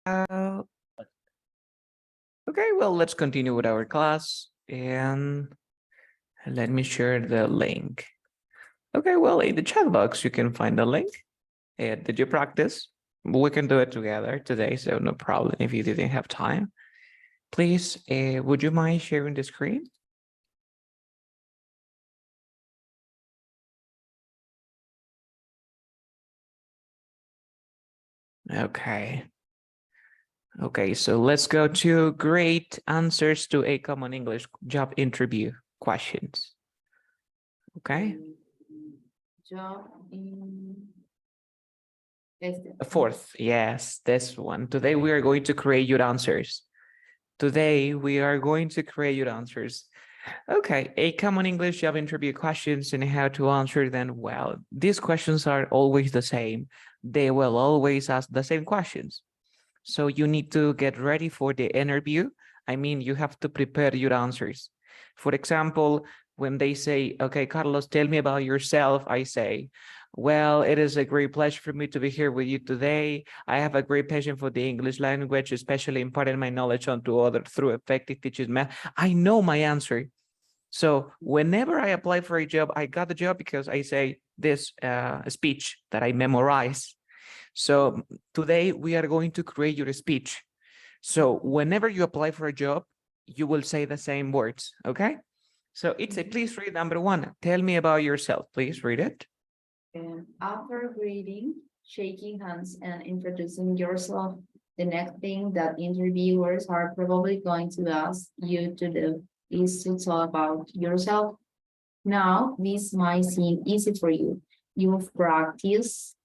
Okay, well, let's continue with our class and let me share the link. Okay, well, in the chat box, you can find the link. Did you practice? We can do it together today, so no problem if you didn't have time. Please, would you mind sharing the screen? Okay. Okay, so let's go to great answers to a common English job interview questions. Okay. Job in Fourth, yes, this one. Today we are going to create your answers. Today we are going to create your answers. Okay, a common English job interview questions and how to answer them. Well, these questions are always the same. They will always ask the same questions. So you need to get ready for the interview. I mean, you have to prepare your answers. For example, when they say, okay, Carlos, tell me about yourself, I say, well, it is a great pleasure for me to be here with you today. I have a great passion for the English language, especially imparting my knowledge onto others through effective teaching math. I know my answer. So whenever I apply for a job, I got the job because I say this speech that I memorize. So today we are going to create your speech. So whenever you apply for a job, you will say the same words, okay? So it's a, please read number one. Tell me about yourself. Please read it. And after greeting, shaking hands, and introducing yourself, the next thing that interviewers are probably going to ask you to do is to talk about yourself. Now, this might seem easy for you. You've practiced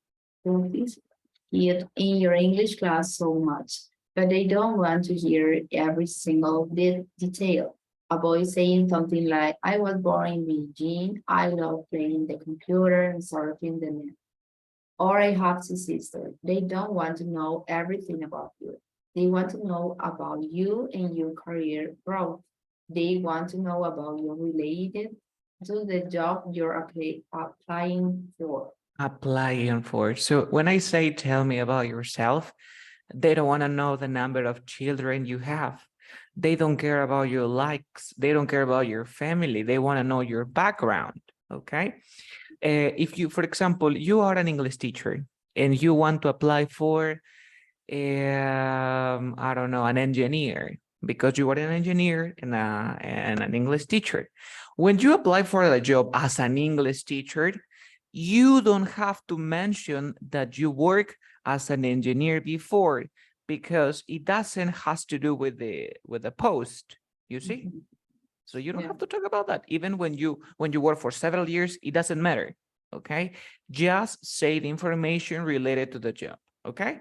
it in your English class so much, but they don't want to hear every single detail. Avoid saying something like, I was born in Beijing, I love playing the computer and surfing the net. Or I have two sisters. They don't want to know everything about you. They want to know about you and your career growth. They want to know about you related to the job you're applying for. Applying for. So when I say tell me about yourself, they don't want to know the number of children you have. They don't care about your likes. They don't care about your family. They want to know your background. Okay. If you, for example, you are an English teacher and you want to apply for, I don't know, an engineer, because you are an engineer and an English teacher. When you apply for a job as an English teacher, you don't have to mention that you work as an engineer before, because it doesn't has to do with the post, you see? So you don't have to talk about that. Even when you work for several years, it doesn't matter. Okay. Just say the information related to the job. Okay.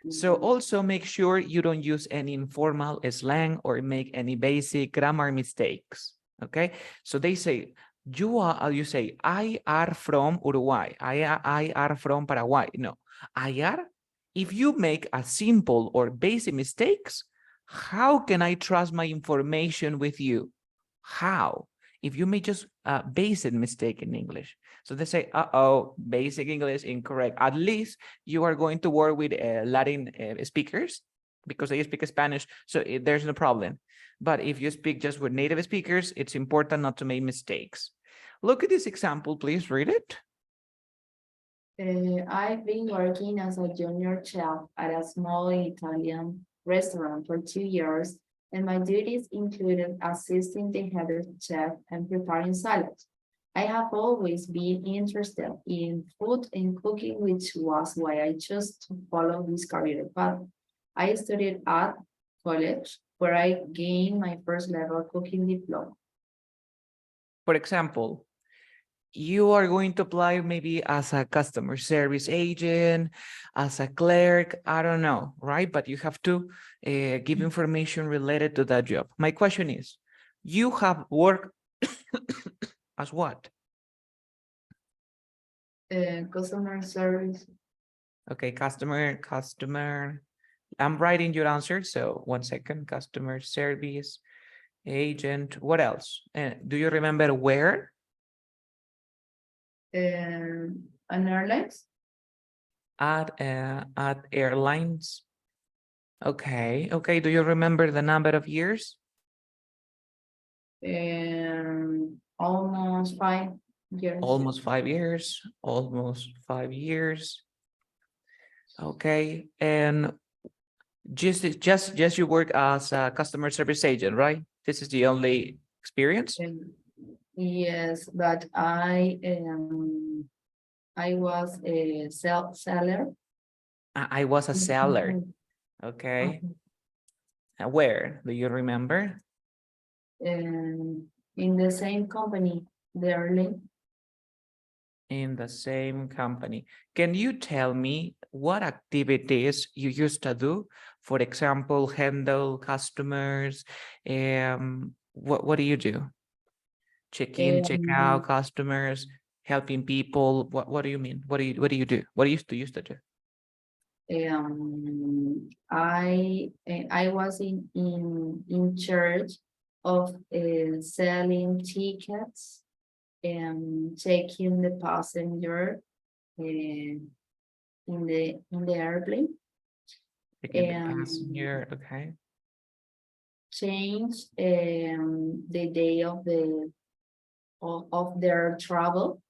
So also make sure you don't use any informal slang or make any basic grammar mistakes. Okay. So they say, you say, I are from Uruguay. I are from Paraguay. No, I are. If you make a simple or basic mistakes, how can I trust my information with you? How? If you make just a basic mistake in English. So they say, uh-oh, basic English incorrect. At least you are going to work with Latin speakers because they speak Spanish. So there's no problem. But if you speak just with native speakers, it's important not to make mistakes. Look at this example, please read it. I've been working as a junior chef at a small Italian restaurant for 2 years, and my duties included assisting the head chef and preparing salads. I have always been interested in food and cooking, which was why I chose to follow this career path. I studied at college, where I gained my first level cooking diploma. For example, you are going to apply maybe as a customer service agent, as a clerk, I don't know, right? But you have to give information related to that job. My question is, you have worked as what? Customer service. Okay, customer. I'm writing your answer. So 1 second, customer service agent. What else? Do you remember where? An airlines. At airlines. Okay, okay. Do you remember the number of years? Almost 5 years. Almost 5 years. Almost 5 years. Okay, and just you work as a customer service agent, right? This is the only experience? Yes, but I was a seller. I was a seller. Mhm. Okay. Where? Do you remember? In the same company, Derley. In the same company. Can you tell me what activities you used to do? For example, handle customers. What do you do? Check in, check out customers, helping people. What do you mean? What do you do? What do you used to do? I was in charge of selling tickets and taking the passenger in the airplane Checking the and passenger. Okay. change the day of their travel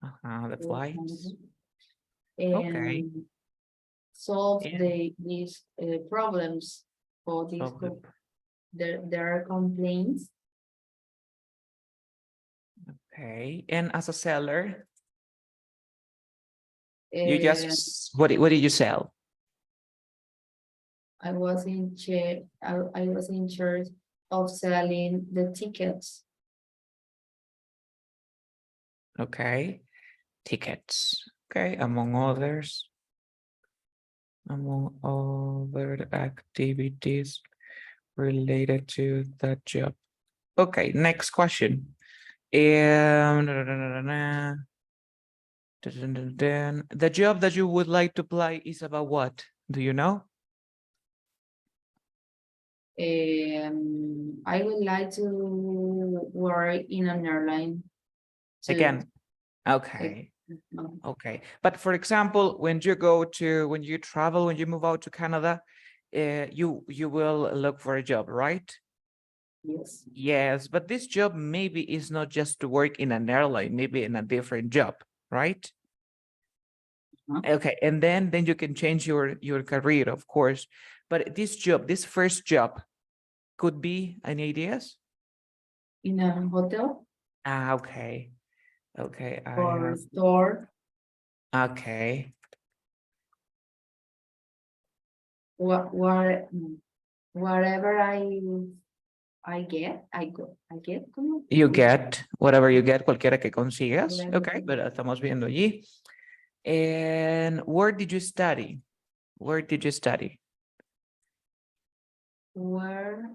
The flights. Okay. and solve Yeah. these problems for these So the- their complaints. Okay. And as a seller, you Uh, just what did you sell? I was in charge. I was in charge of selling the tickets. Okay. Tickets. Okay. Among others. Among other activities related to that job. Okay, next question. The job that you would like to apply is about what? Do you know? I would like to work in an airline too. Again, okay. No, Okay. But for example, when you travel, when you move out to Canada, you will look for a job, right? yes. Yes, but this job maybe is not just to work in an airline, maybe in a different job, right? Uh-huh. Okay, and then you can change your career, of course. But this job, this first job, could be any ideas? In a hotel Okay. Okay, I or have store, okay. what whatever I get. ¿Cómo? You get whatever you get, cualquiera que consigas. Whatever. Okay, pero estamos viendo allí. And where did you study? Where did you study? Where?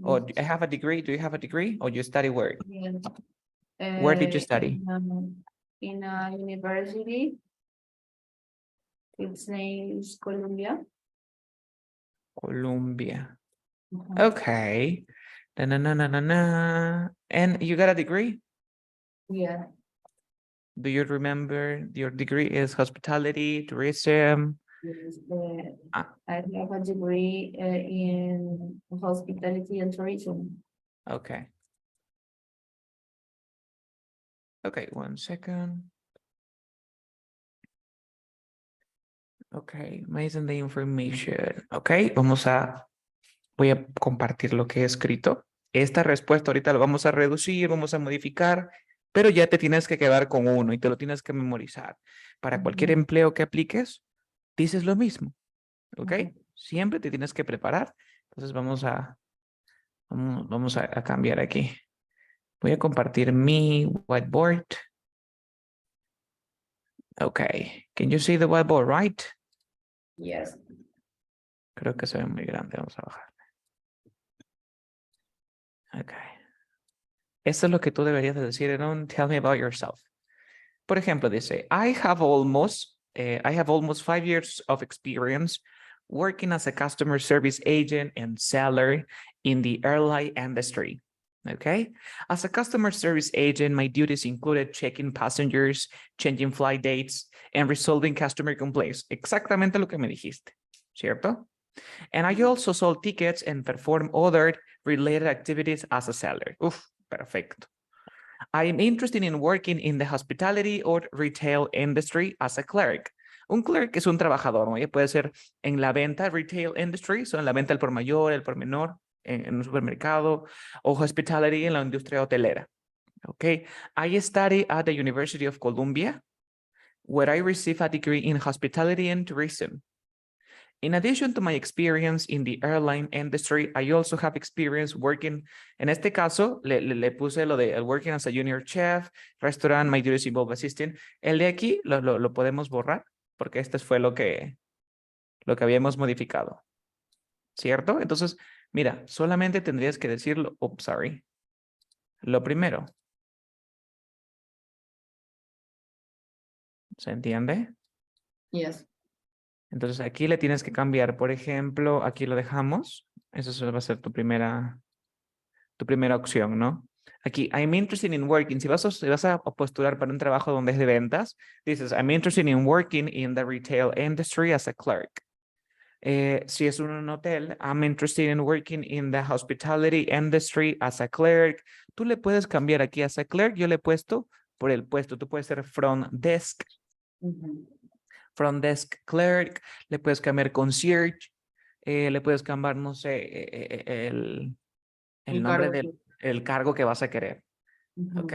Or do I have a degree? Do you have a degree? Or you study where? Yes. Where did you study? In a university. Its name is Columbia. Columbia. Uh-huh. Okay. And you got a degree? Yeah. Do you remember your degree is hospitality, tourism? Yes, Ah. I have a degree in hospitality and tourism. Okay. Okay, 1 second. Okay, amazing the information. Okay, voy a compartir lo que he escrito. Esta respuesta ahorita lo vamos a reducir, vamos a modificar, pero ya te tienes que quedar con uno y te lo tienes que memorizar. Para cualquier empleo que apliques, dices lo mismo. ¿Ok? Siempre te tienes que preparar. Entonces vamos a cambiar aquí. Voy a compartir mi whiteboard. Okay. Can you see the whiteboard, right? Yes. Creo que se ve muy grande. Vamos a bajar. Okay. Eso es lo que tú deberías de decir en un tell me about yourself. Por ejemplo, dice, I have almost 5 years of experience working as a customer service agent and seller in the airline industry. Okay. As a customer service agent, my duties included checking passengers, changing flight dates, and resolving customer complaints. Exactamente lo que me dijiste, ¿cierto? And I also sold tickets and perform other related activities as a seller. Uf, perfecto. I'm interested in working in the hospitality or retail industry as a clerk. Un clerk es un trabajador, ¿no? Puede ser en la venta, retail industry, en la venta al por mayor, el por menor, en un supermercado, o hospitality en la industria hotelera. Okay, I study at the University of Columbia, where I receive a degree in hospitality and tourism. In addition to my experience in the airline industry, I also have experience working, en este caso, le puse lo de working as a junior chef, restaurant, my duties involve assisting. El de aquí lo podemos borrar, porque este fue lo que habíamos modificado. ¿Cierto? Entonces, mira, solamente tendrías que decirlo, oops, sorry. Lo primero. ¿Se entiende? Yes. Entonces aquí le tienes que cambiar, por ejemplo, aquí lo dejamos. Eso va a ser tu primera opción, ¿no? Aquí, I'm interested in working. Si vas a postular para un trabajo donde es de ventas, dices, I'm interested in working in the retail industry as a clerk. Si es un hotel, I'm interested in working in the hospitality industry as a clerk. Tú le puedes cambiar aquí as a clerk. Yo le he puesto por el puesto. Tú puedes ser front desk. Front desk clerk, le puedes cambiar concierge, le puedes cambiar, no sé, el nombre del cargo que vas a querer. ¿Ok?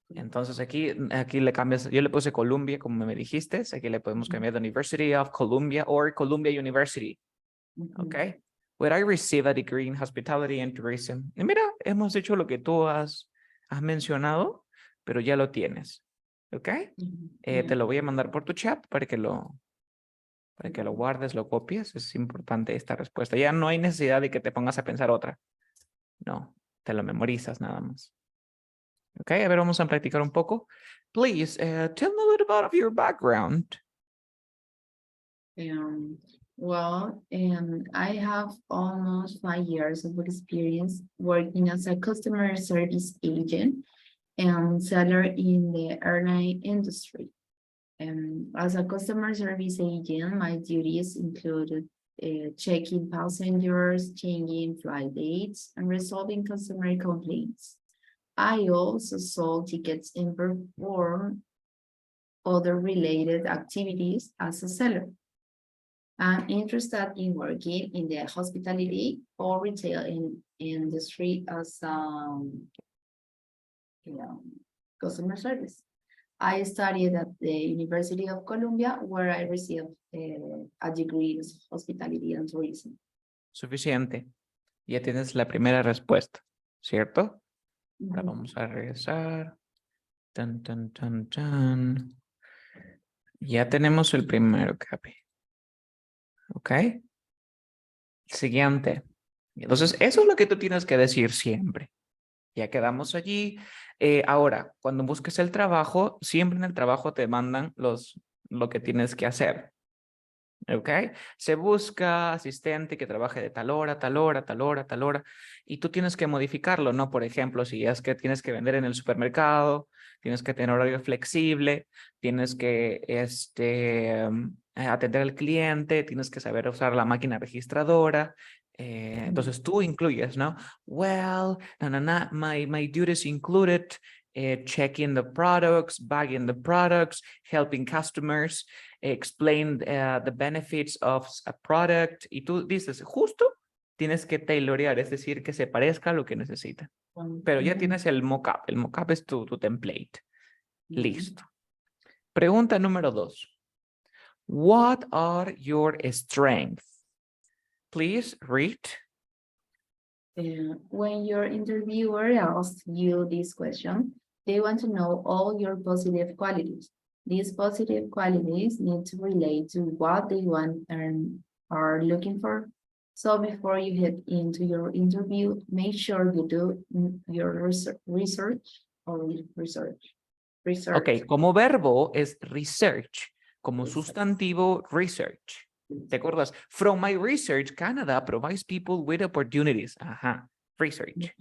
Entonces aquí le cambias, yo le puse Columbia, como me dijiste, aquí le podemos cambiar the University of Columbia or Columbia University. ¿Ok? Where I receive a degree in hospitality and tourism. Y mira, hemos hecho lo que tú has mencionado, pero ya lo tienes. ¿Ok? Te lo voy a mandar por tu chat para que lo guardes, lo copies. Es importante esta respuesta. Ya no hay necesidad de que te pongas a pensar otra. No, te lo memorizas nada más. Ok, a ver, vamos a practicar un poco. Please, tell me a little about your background. I have almost 5 years of experience working as a customer service agent and seller in the airline industry. As a customer service agent, my duties included checking passengers, changing flight dates, and resolving customer complaints. I also sold tickets and performed other related activities as a seller. I'm interested in working in the hospitality or retail industry as customer service. I studied at the University of Columbia, where I received a degree in hospitality and tourism. Suficiente. Ya tienes la primera respuesta, ¿cierto? Ahora vamos a regresar. Tan, tan, tan, tan. Ya tenemos el primero, Capi. ¿Ok? Siguiente. Entonces, eso es lo que tú tienes que decir siempre. Ya quedamos allí. Ahora, cuando busques el trabajo, siempre en el trabajo te mandan lo que tienes que hacer. ¿Ok? Se busca asistente que trabaje de tal hora, tal hora, tal hora, tal hora, y tú tienes que modificarlo, ¿no? Por ejemplo, si es que tienes que vender en el supermercado, tienes que tener horario flexible, tienes que atender al cliente, tienes que saber usar la máquina registradora. Entonces tú incluyes, ¿no? Well, my duties included checking the products, bagging the products, helping customers, explain the benefits of a product. Y tú dices, justo tienes que tailorear, es decir, que se parezca a lo que necesita. Pero ya tienes el mockup. El mockup es tu template. Listo. Pregunta número 2. What are your strengths? Please read. When your interviewer asks you this question, they want to know all your positive qualities. These positive qualities need to relate to what they want and are looking for. So before you head into your interview, make sure you do your research. Ok, como verbo es research. Como sustantivo, research. ¿Te acuerdas? From my research, Canada provides people with opportunities. Ajá, research.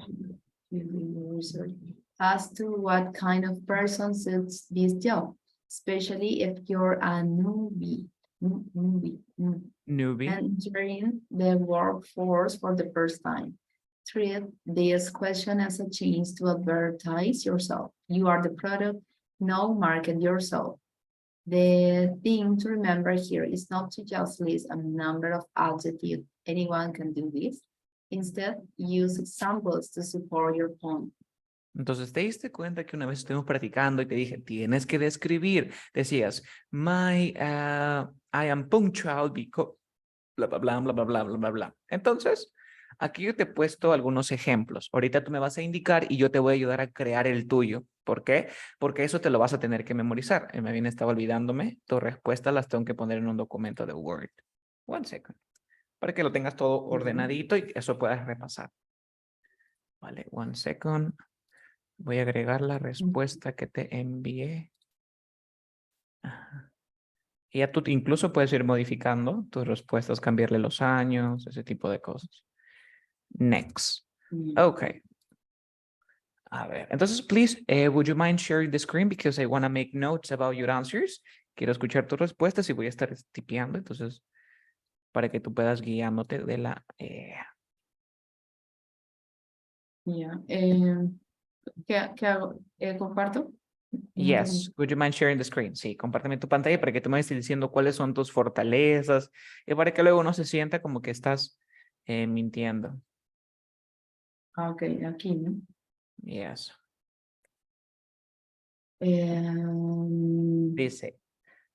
Research as to what kind of person suits this job, especially if you're a newbie. Newbie. Entering the workforce for the first time. Treat this question as a chance to advertise yourself. You are the product, now market yourself. The thing to remember here is not to just list a number of adjectives. Anyone can do this. Instead, use examples to support your point. Entonces, ¿te diste cuenta que una vez estuvimos practicando y te dije, tienes que describir? Decías, I am punctual because, bla, bla, bla, bla, bla, bla, bla, bla, bla. Entonces, aquí yo te he puesto algunos ejemplos. Ahorita tú me vas a indicar y yo te voy a ayudar a crear el tuyo. ¿Por qué? Porque eso te lo vas a tener que memorizar. Me bien estaba olvidándome. Tus respuestas las tengo que poner en un documento de Word. One second. Para que lo tengas todo ordenadito y eso puedas repasar. Vale, one second. Voy a agregar la respuesta que te envié. Ajá. Y ya tú incluso puedes ir modificando tus respuestas, cambiarle los años, ese tipo de cosas. Next. Okay. A ver, entonces, please, would you mind sharing the screen because I want to make notes about your answers. Quiero escuchar tus respuestas y voy a estar tipeando, entonces, para que tú puedas guiándote de la... ¿Qué hago? ¿Comparto? Yes, would you mind sharing the screen? Sí, compárteme tu pantalla para que tú me estés diciendo cuáles son tus fortalezas y para que luego no se sienta como que estás mintiendo. Ok, aquí, ¿no? Yes. Um, Dice,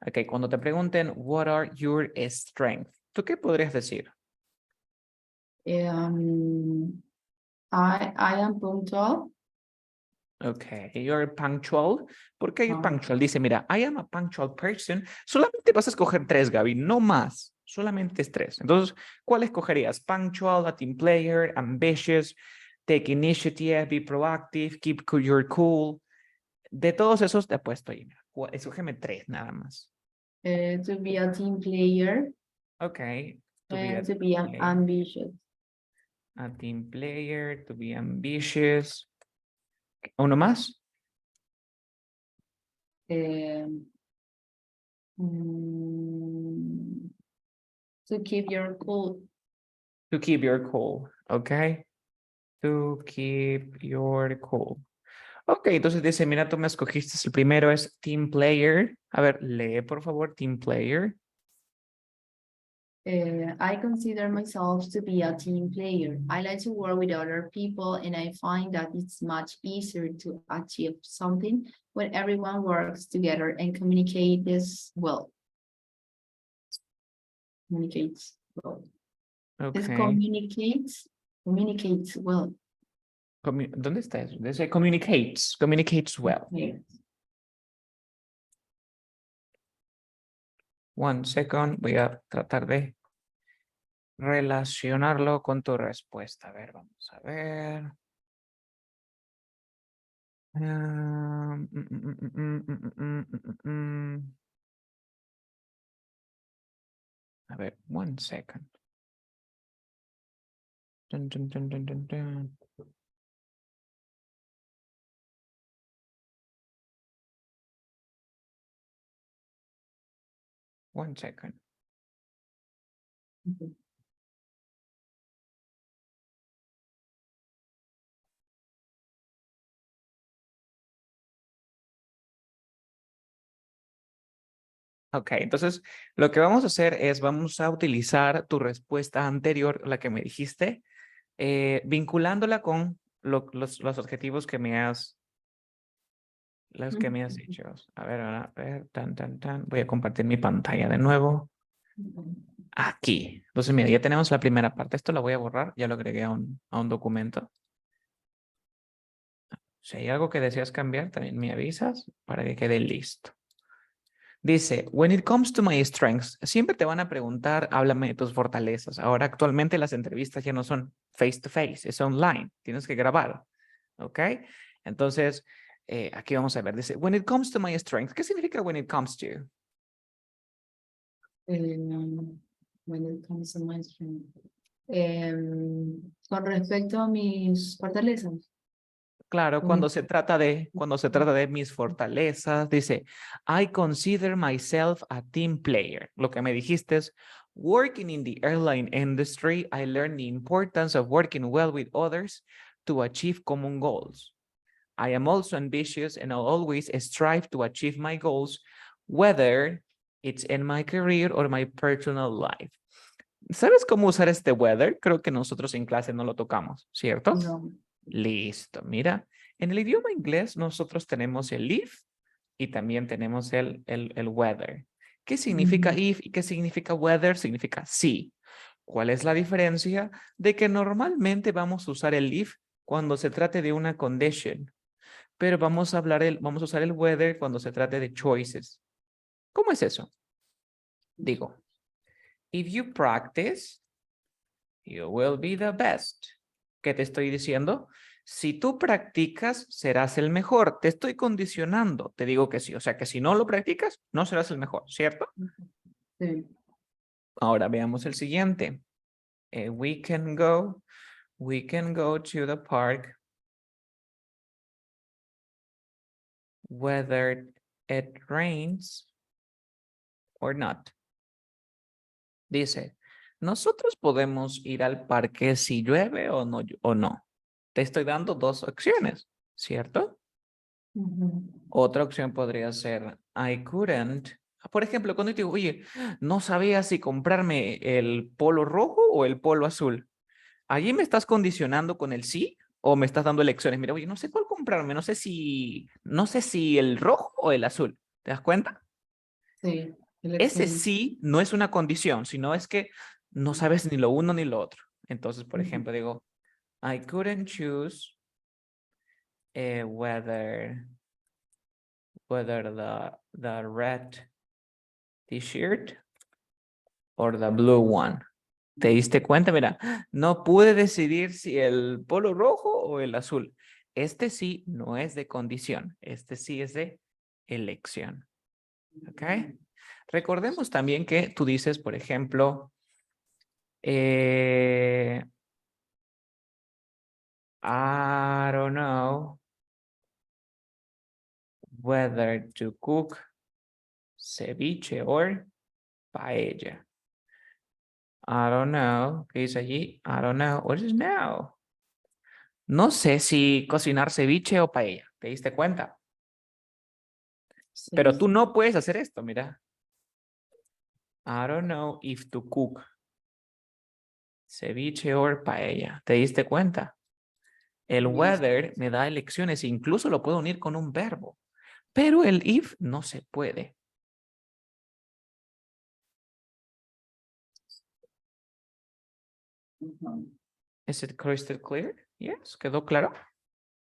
ok, cuando te pregunten, what are your strengths? ¿Tú qué podrías decir? I am punctual. Ok, you're punctual. ¿Por qué you're Ah. punctual? Dice, mira, I am a punctual person. Solamente vas a escoger tres, Gaby, no más. Solamente es tres. Entonces, ¿cuál escogerías? Punctual, a team player, ambitious, take initiative, be proactive, keep your cool. De todos esos te he puesto ahí. Escógeme tres nada más. To be a team player. Ok. And to be ambitious. A team player, to be ambitious. ¿Uno más? To keep your cool. To keep your cool, okay? To keep your cool. Ok, entonces dice, mira, tú me escogiste, el primero es team player. A ver, lee por favor, team player. I consider myself to be a team player. I like to work with other people and I find that it's much easier to achieve something when everyone works together and communicates well. Communicates well. This Okay. communicates well. ¿Dónde está eso? Dice communicates well. Okay. One second, voy a tratar de relacionarlo con tu respuesta. A ver, vamos a ver. A ver, one second. Dun, dun, dun, dun, dun, dun. One second. Ok, entonces lo que vamos a hacer es vamos a utilizar tu respuesta anterior, la que me dijiste, vinculándola con los objetivos que me has, dicho. A ver, Voy a compartir mi pantalla de nuevo. Aquí. Entonces, mira, ya tenemos la primera parte. Esto lo voy a borrar, ya lo agregué a un documento. Si hay algo que deseas cambiar, también me avisas para que quede listo. Dice, when it comes to my strengths, siempre te van a preguntar, háblame de tus fortalezas. Ahora actualmente las entrevistas ya no son face to face, es online, tienes que grabar, ¿ok? Entonces, aquí vamos a ver, dice, when it comes to my strengths, ¿qué significa when it comes to? When it comes to my strength. Con respecto a mis fortalezas. Claro, cuando se trata de mis fortalezas, dice, I consider myself a team player. Lo que me dijiste es, working in the airline industry, I learned the importance of working well with others to achieve common goals. I am also ambitious and I'll always strive to achieve my goals, whether it's in my career or my personal life. ¿Sabes cómo usar este whether? Creo que nosotros en clase no lo tocamos, ¿cierto? No. Listo, mira. En el idioma inglés nosotros tenemos el if y también tenemos el whether. ¿Qué significa if y qué significa whether? Significa sí. ¿Cuál es la diferencia? De que normalmente vamos a usar el if cuando se trate de una condition, pero vamos a usar el whether cuando se trate de choices. ¿Cómo es eso? Digo, if you practice, you will be the best. ¿Qué te estoy diciendo? Si tú practicas, serás el mejor. Te estoy condicionando. Te digo que sí. O sea que si no lo practicas, no serás el mejor, ¿cierto? Sí. Ahora veamos el siguiente. We can go to the park whether it rains or not. Dice, nosotros podemos ir al parque si llueve o no. Te estoy dando dos opciones, ¿cierto? Otra opción podría ser, I couldn't. Por ejemplo, cuando yo digo, oye, no sabía si comprarme el polo rojo o el polo azul. Allí me estás condicionando con el sí o me estás dando elecciones. Mira, oye, no sé cuál comprarme, no sé si el rojo o el azul. ¿Te das cuenta? Sí. Ese Elecciones. sí no es una condición, sino es que no sabes ni lo uno ni lo otro. Entonces, por ejemplo, digo, I couldn't choose whether the red t-shirt or the blue one. ¿Te diste cuenta? Mira, no pude decidir si el polo rojo o el azul. Este sí no es de condición. Este sí es de elección. ¿Ok? Recordemos también que tú dices, por ejemplo, I don't know whether to cook ceviche or paella. I don't know. ¿Qué dice allí? I don't know. What is now? No sé si cocinar ceviche o paella. ¿Te diste cuenta? Sí. Pero tú no puedes hacer esto, mira. I don't know if to cook ceviche or paella. ¿Te diste cuenta? El whether me da elecciones, incluso lo puedo unir con un verbo. Pero el if no se puede. Is it crystal clear? Yes, ¿quedó claro?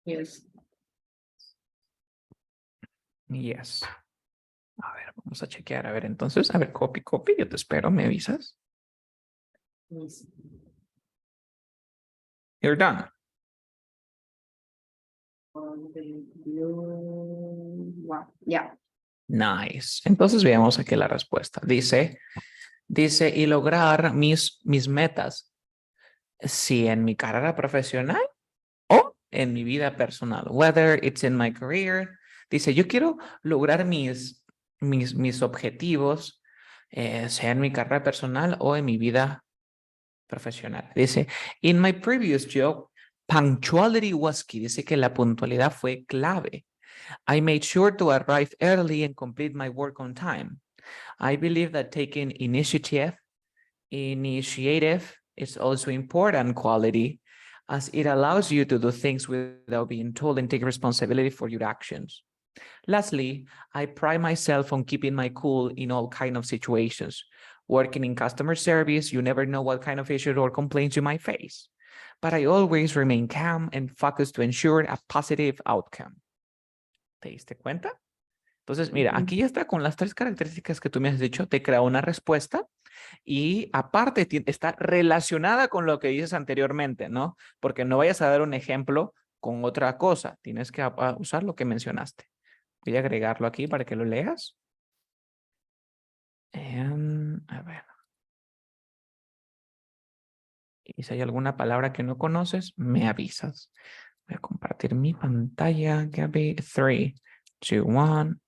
Yes. Yes. A ver, vamos a chequear. A ver, entonces, a ver, copy, yo te espero, ¿me avisas? Yes. You're done. On the blue one. Yeah. Nice. Entonces veamos aquí la respuesta. Dice, y lograr mis metas. Si en mi carrera profesional o en mi vida personal. Whether it's in my career. Dice, yo quiero lograr mis objetivos, sea en mi carrera personal o en mi vida profesional. Dice, in my previous job, punctuality was key. Dice que la puntualidad fue clave. I made sure to arrive early and complete my work on time. I believe that taking initiative is also important quality as it allows you to do things without being told and take responsibility for your actions. Lastly, I pride myself on keeping my cool in all kind of situations. Working in customer service, you never know what kind of issues or complaints you might face. But I always remain calm and focused to ensure a positive outcome. ¿Te diste cuenta? Entonces, mira, aquí ya está con las tres características que tú me has dicho, te crea una respuesta y aparte está relacionada con lo que dices anteriormente, ¿no? Porque no vayas a dar un ejemplo con otra cosa, tienes que usar lo que mencionaste. Voy a agregarlo aquí para que lo leas. A ver. Y si hay alguna palabra que no conoces, me avisas. Voy a compartir mi pantalla, Gabby. 3, 2, 1,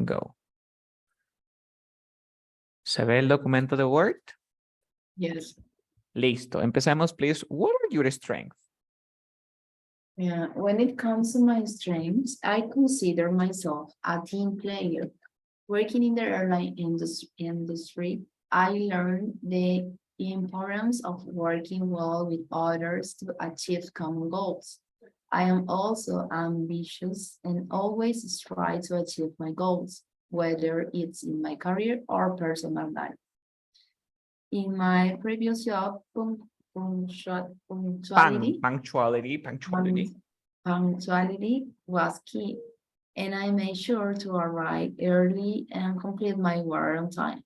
go. ¿Se ve el documento de Word? Yes. Listo. Empecemos, please. What are your strengths? Yeah, when it comes to my strengths, I consider myself a team player. Working in the airline industry, I learned the importance of working well with others to achieve common goals. I am also ambitious and always strive to achieve my goals, whether it's in my career or personal life. In my previous job, punctuality Punctuality. punctuality was key, and I made sure to arrive early and complete my work on time.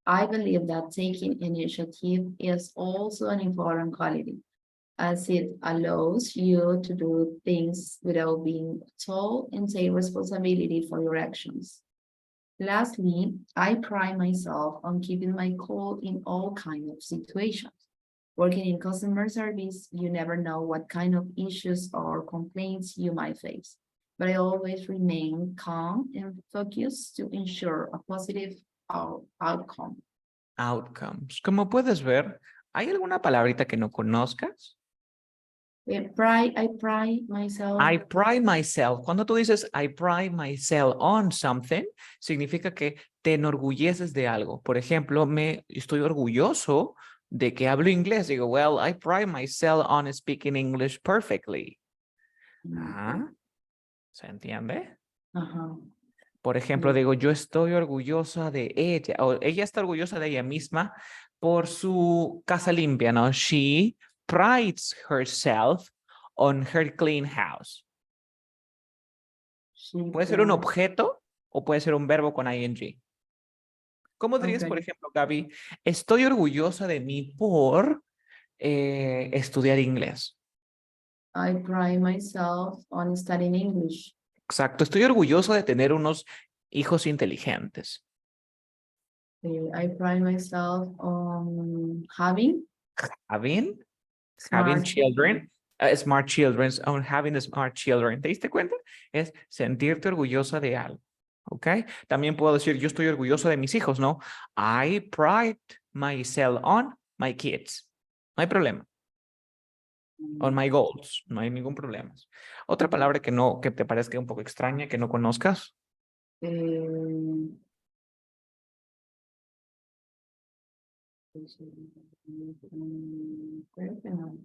I believe that taking initiative is also an important quality, as it allows you to do things without being told and take responsibility for your actions. Lastly, I pride myself on keeping my cool in all kinds of situations. Working in customer service, you never know what kind of issues or complaints you might face. But I always remain calm and focused to ensure a positive outcome. Outcomes. Como puedes ver, ¿hay alguna palabrita que no conozcas? I pride myself. I pride myself. Cuando tú dices I pride myself on something, significa que te enorgulleces de algo. Por ejemplo, estoy orgulloso de que hablo inglés. Digo, well, I pride myself on speaking English perfectly. Ah, ¿se entiende? Ajá. Por ejemplo, digo, yo estoy orgullosa de ella, o ella está orgullosa de ella misma por su casa limpia, ¿no? She prides herself on her clean house. Puede ser un objeto o puede ser un verbo con ing. ¿Cómo dirías, por ejemplo, Gaby? Estoy orgullosa de mí por estudiar inglés. I pride myself on studying English. Exacto, estoy orgulloso de tener unos hijos inteligentes. I pride myself on having Having smart children, smart children, on having smart children. ¿Te diste cuenta? Es sentirte orgullosa de algo. ¿Ok? También puedo decir, yo estoy orgulloso de mis hijos, ¿no? I pride myself on my kids. No hay problema. On my goals. No hay ningún problema. Otra palabra que te parezca un poco extraña, que no conozcas. Creo que no.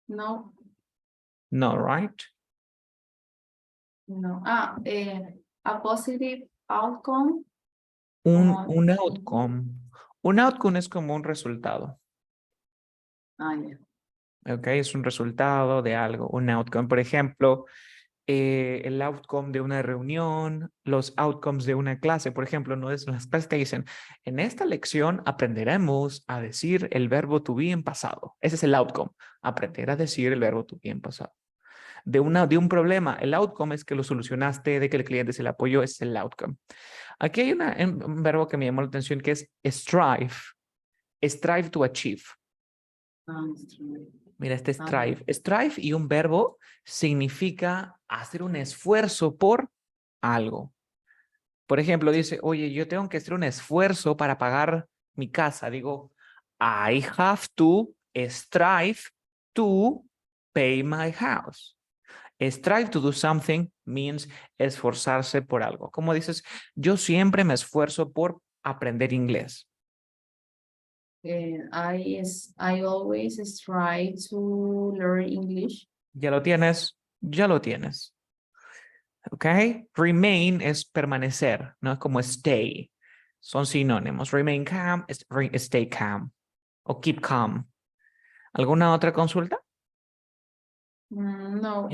No, No, right? no. A positive outcome. Un outcome. Un outcome es como un resultado. Yeah. ¿Ok? Es un resultado de algo, un outcome. Por ejemplo, el outcome de una reunión, los outcomes de una clase. Por ejemplo, no es las clases que dicen, en esta lección aprenderemos a decir el verbo to be en pasado. Ese es el outcome, aprender a decir el verbo to be en pasado. De un problema, el outcome es que lo solucionaste, de que el cliente se le apoyó, es el outcome. Aquí hay un verbo que me llamó la atención que es strive. Strive to achieve. Mira, este strive. Strive y un verbo significa hacer un esfuerzo por algo. Por ejemplo, dice, oye, yo tengo que hacer un esfuerzo para pagar mi casa. Digo, I have to strive to pay my house. Strive to do something means esforzarse por algo. Como dices, yo siempre me esfuerzo por aprender inglés. I always strive to learn English. Ya lo tienes, ya lo tienes. ¿Ok? Remain es permanecer, ¿no? Es como stay. Son sinónimos. Remain calm, stay calm. O keep calm. ¿Alguna otra consulta? No.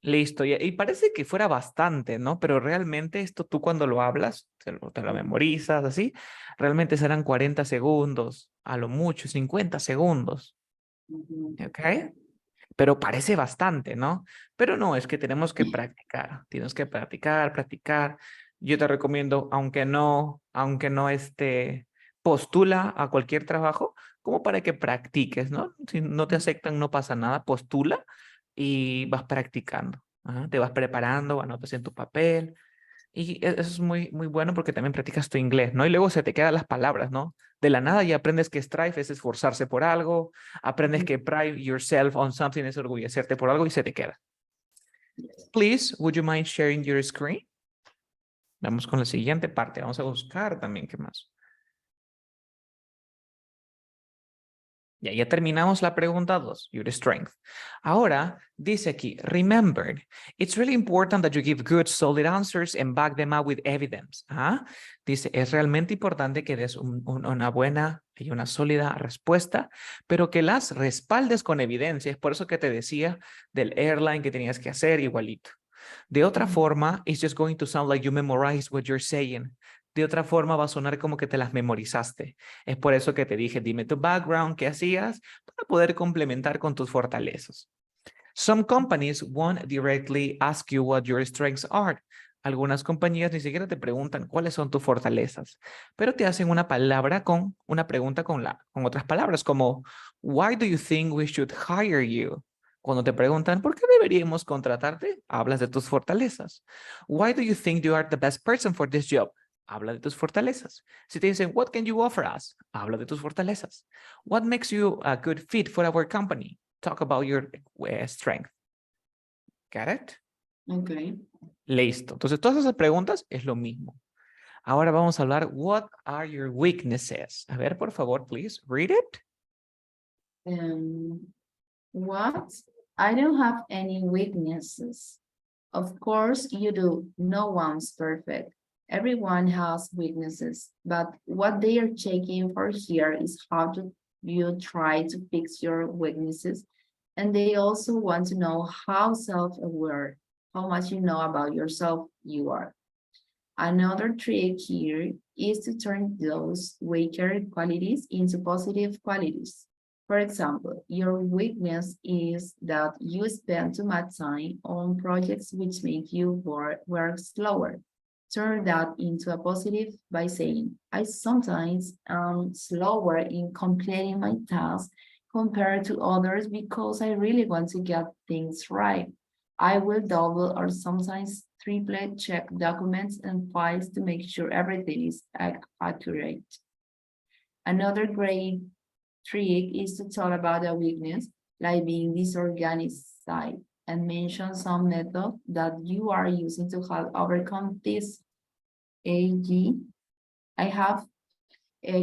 Listo. Y parece que fuera bastante, ¿no? Pero realmente esto tú cuando lo hablas, te lo memorizas, así, realmente serán 40 segundos, a lo mucho 50 segundos. ¿Ok? pero parece bastante, ¿no? Pero no, es que tenemos que practicar, tienes que practicar, practicar. Yo te recomiendo, aunque no postula a cualquier trabajo, como para que practiques, ¿no? Si no te aceptan, no pasa nada, postula y vas practicando. Ajá, te vas preparando, anotas en tu papel. Y eso es muy, muy bueno porque también practicas tu inglés, ¿no? Y luego se te quedan las palabras, ¿no? De la nada ya aprendes que strive es esforzarse por algo, aprendes que pride yourself on something es orgullecerte por algo y se te queda. Please, would you mind sharing your screen? Vamos con la siguiente parte. Vamos a buscar también qué más. Ya terminamos la pregunta 2, your strength. Ahora, dice aquí, remember, it's really important that you give good, solid answers and back them up with evidence. ¿Ah? Dice, es realmente importante que des una buena y una sólida respuesta, pero que las respaldes con evidencia. Es por eso que te decía del airline que tenías que hacer igualito. De otra forma, it's just going to sound like you memorize what you're saying. De otra forma va a sonar como que te las memorizaste. Es por eso que te dije, dime tu background, qué hacías, para poder complementar con tus fortalezas. Some companies won't directly ask you what your strengths are. Algunas compañías ni siquiera te preguntan cuáles son tus fortalezas, pero te hacen una pregunta con otras palabras, como Why do you think we should hire you? Cuando te preguntan ¿por qué deberíamos contratarte? Hablas de tus fortalezas. Why do you think you are the best person for this job? Habla de tus fortalezas. Si te dicen What can you offer us? Habla de tus fortalezas. What makes you a good fit for our company? Talk about your strength. Got it? Okay. Listo. Entonces, todas esas preguntas es lo mismo. Ahora vamos a hablar, what are your weaknesses? A ver, por favor, please, read it. What? I don't have any weaknesses. Of course you do. No one's perfect. Everyone has weaknesses, but what they are checking for here is how do you try to fix your weaknesses. And they also want to know how self-aware, how much you know about yourself you are. Another trick here is to turn those weaker qualities into positive qualities. For example, your weakness is that you spend too much time on projects which make you work slower. Turn that into a positive by saying, I sometimes am slower in completing my tasks compared to others because I really want to get things right. I will double or sometimes triple check documents and files to make sure everything is accurate. Another great trick is to talk about a weakness, like being disorganized, and mention some method that you are using to help overcome this. AG, I have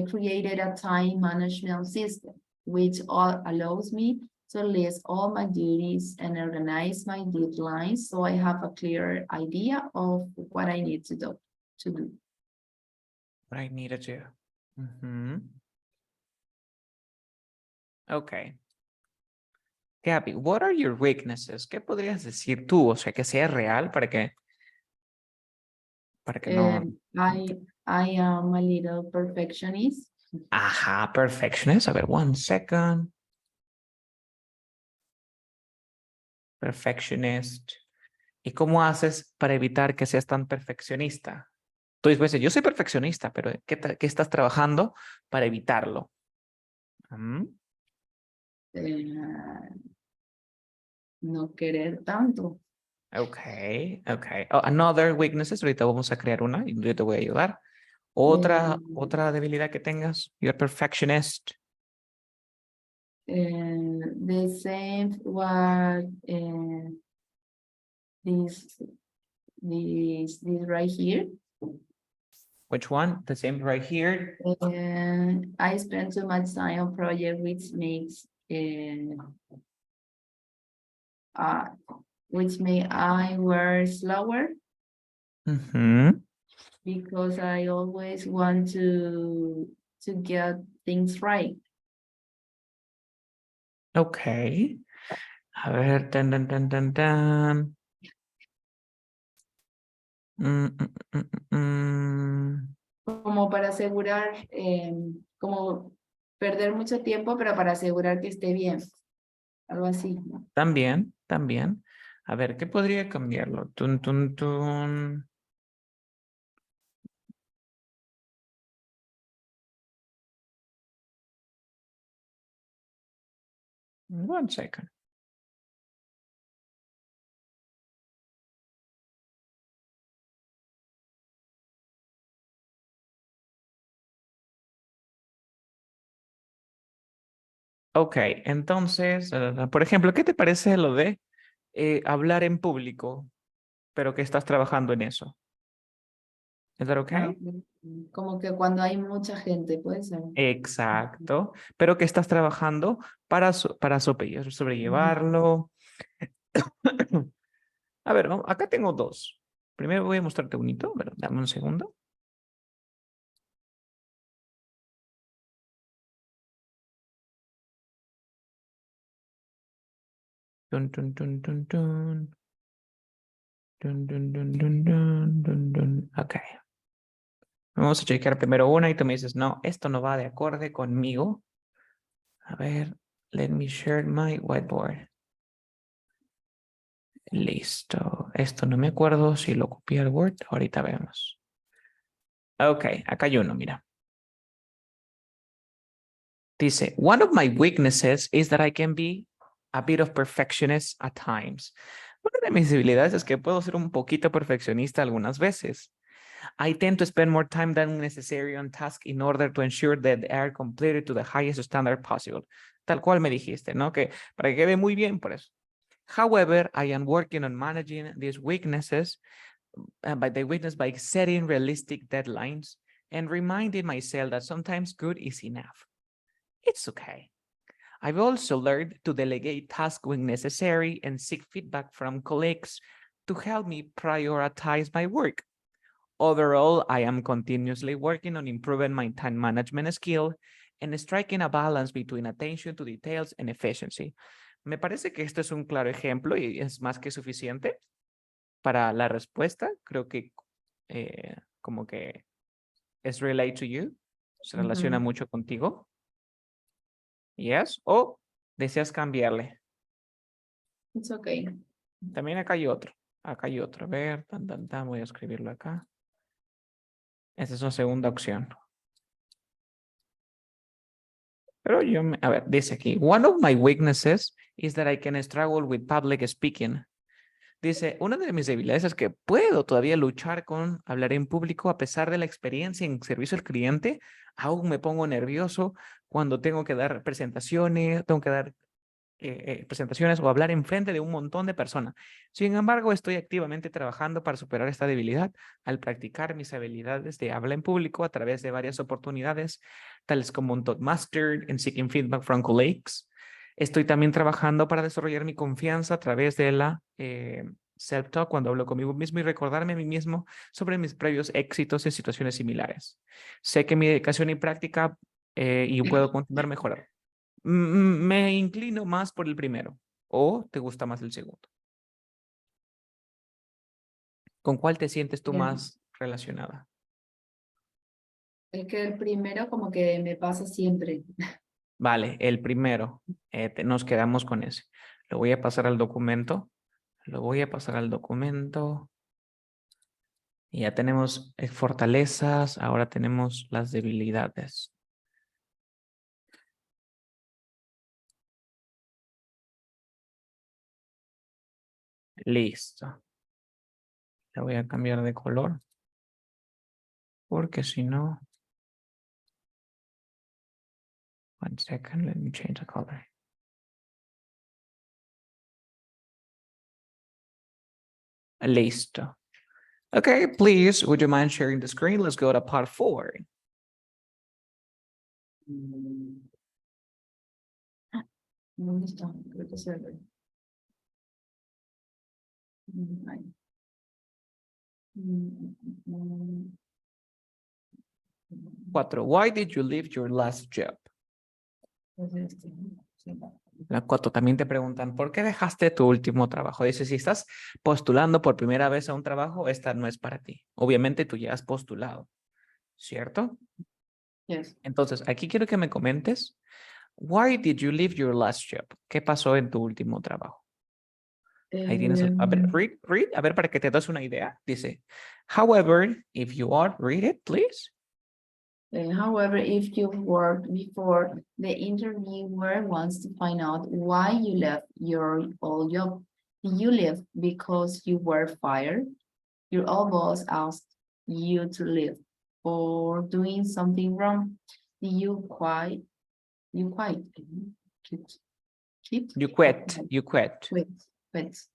created a time management system, which allows me to list all my duties and organize my deadlines so I have a clear idea of what I need to do. What I need to do. Ok. Gabby, what are your weaknesses? ¿Qué podrías decir tú? O sea, que sea real para que no... I am a little perfectionist. Ajá, perfectionist. A ver, one second. Perfectionist. ¿Y cómo haces para evitar que seas tan perfeccionista? Tú dices, yo soy perfeccionista, pero ¿qué estás trabajando para evitarlo? No querer tanto. Okay. Oh, another weaknesses. Ahorita vamos a crear una y yo te voy a ayudar. Eh, Otra debilidad que tengas. You're a perfectionist. the same what this right here. Which one? The same right here. And I spend too much time on project which may I work slower because I always want to get things right. Okay. A ver, tan. Como para asegurar, como perder mucho tiempo, pero para asegurar que esté bien. algo así, ¿no? También, también. A ver, ¿qué podría cambiarlo? Tun, tun, tun. One second. Ok, entonces, por ejemplo, ¿qué te parece lo de hablar en público, pero que estás trabajando en eso? ¿Es that Ah, okay? ok. Como que cuando hay mucha gente, puede ser. Exacto, pero que estás trabajando para, para Ujú. sobrellevarlo. A ver, acá tengo dos. Primero voy a mostrarte bonito, pero dame un segundo. Tun, tun, tun, tun, tun. Dun, dun, dun, dun, dun, dun, dun. Ok. Vamos a checar primero una y tú me dices, no, esto no va de acorde conmigo. A ver, let me share my whiteboard. Listo. Esto no me acuerdo si lo copié al Word. Ahorita vemos. Ok, acá hay uno, mira. Dice, one of my weaknesses is that I can be a bit of perfectionist at times. Una de mis debilidades es que puedo ser un poquito perfeccionista algunas veces. I tend to spend more time than necessary on tasks in order to ensure that they are completed to the highest standard possible. Tal cual me dijiste, ¿no? Que para que quede muy bien por eso. However, I am working on managing these weaknesses by setting realistic deadlines and reminding myself that sometimes good is enough. It's okay. I've also learned to delegate tasks when necessary and seek feedback from colleagues to help me prioritize my work. Overall, I am continuously working on improving my time management skill and striking a balance between attention to details and efficiency. Me parece que esto es un claro ejemplo y es más que suficiente para la respuesta. Creo que como que es relate to you, se relaciona Ujú. mucho contigo. Yes. O deseas cambiarle. It's okay. También acá hay otro. Acá hay otro. A ver, tan, tan, tan, voy a escribirlo acá. Esa es una segunda opción. Pero yo, a ver, dice aquí, one of my weaknesses is that I can struggle with public speaking. Dice, una de mis debilidades es que puedo todavía luchar con hablar en público a pesar de la experiencia en servicio al cliente. Aún me pongo nervioso cuando tengo que dar presentaciones, tengo que dar presentaciones o hablar en frente de un montón de personas. Sin embargo, estoy activamente trabajando para superar esta debilidad al practicar mis habilidades de habla en público a través de varias oportunidades, tales como un Toastmaster en Seeking Feedback from Colleagues. Estoy también trabajando para desarrollar mi confianza a través de la self-talk cuando hablo conmigo mismo y recordarme a mí mismo sobre mis previos éxitos en situaciones similares. Sé que mi dedicación y práctica y puedo continuar mejorando. Me inclino más por el primero. ¿O te gusta más el segundo? ¿Con cuál te sientes tú Bien. más relacionada? Es que el primero como que me pasa siempre. Vale, el primero. Nos quedamos con ese. Lo voy a pasar al documento. Lo voy a pasar al documento. Y ya tenemos fortalezas. Ahora tenemos las debilidades. Listo. Le voy a cambiar de color. Porque si no... One second, let me change the color. Listo. Okay, please, would you mind sharing the screen? Let's go to part 4. Mm. ¿Dónde está? Creo que se ve. Ahí. 4. Why did you leave your last job? Es este. Sí. La 4. También te preguntan, ¿por qué dejaste tu último trabajo? Dice, si estás postulando por primera vez a un trabajo, esta no es para ti. Obviamente tú ya has postulado, ¿cierto? Yes. Entonces, aquí quiero que me comentes Why did you leave your last job? ¿Qué pasó en tu último trabajo? Ahí tienes, a ver, read, a ver, para que te des una idea. Dice, however, if you are, read it, please. However, if you worked before, the interviewer wants to find out why you left your old job. Did you leave because you were fired? Your old boss asked you to leave or doing something wrong? Did you quit? You quit? Quit? You quit, you quit. Quit.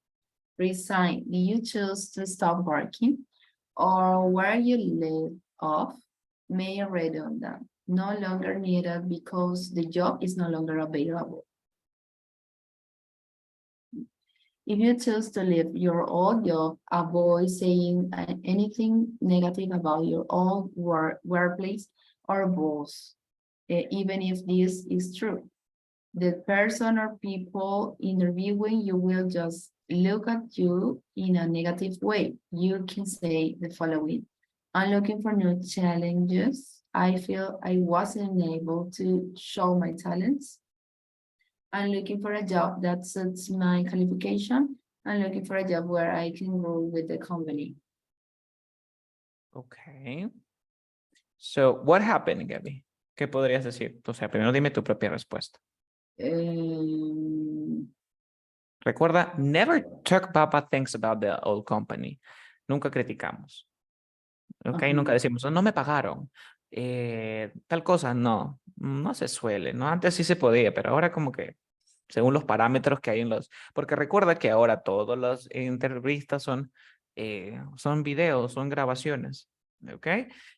Resign. Did you choose to stop working? Or were you laid off? Made redundant, no longer needed because the job is no longer available. If you choose to leave your old job, avoid saying anything negative about your old workplace or boss, even if this is true. The person or people interviewing you will just look at you in a negative way. You can say the following: I'm looking for new challenges. I feel I wasn't able to show my talents. I'm looking for a job that suits my qualification. I'm looking for a job where I can grow with the company. Okay. So, what happened, Gabby? ¿Qué podrías decir? O sea, primero dime tu propia respuesta. Recuerda, never talk bad things about the old company. Nunca criticamos. Ok, nunca decimos, no me pagaron. Tal cosa, no, no se suele, ¿no? Antes sí se podía, pero ahora como que según los parámetros que hay en los... Porque recuerda que ahora todas las entrevistas son videos, son grabaciones, ¿ok?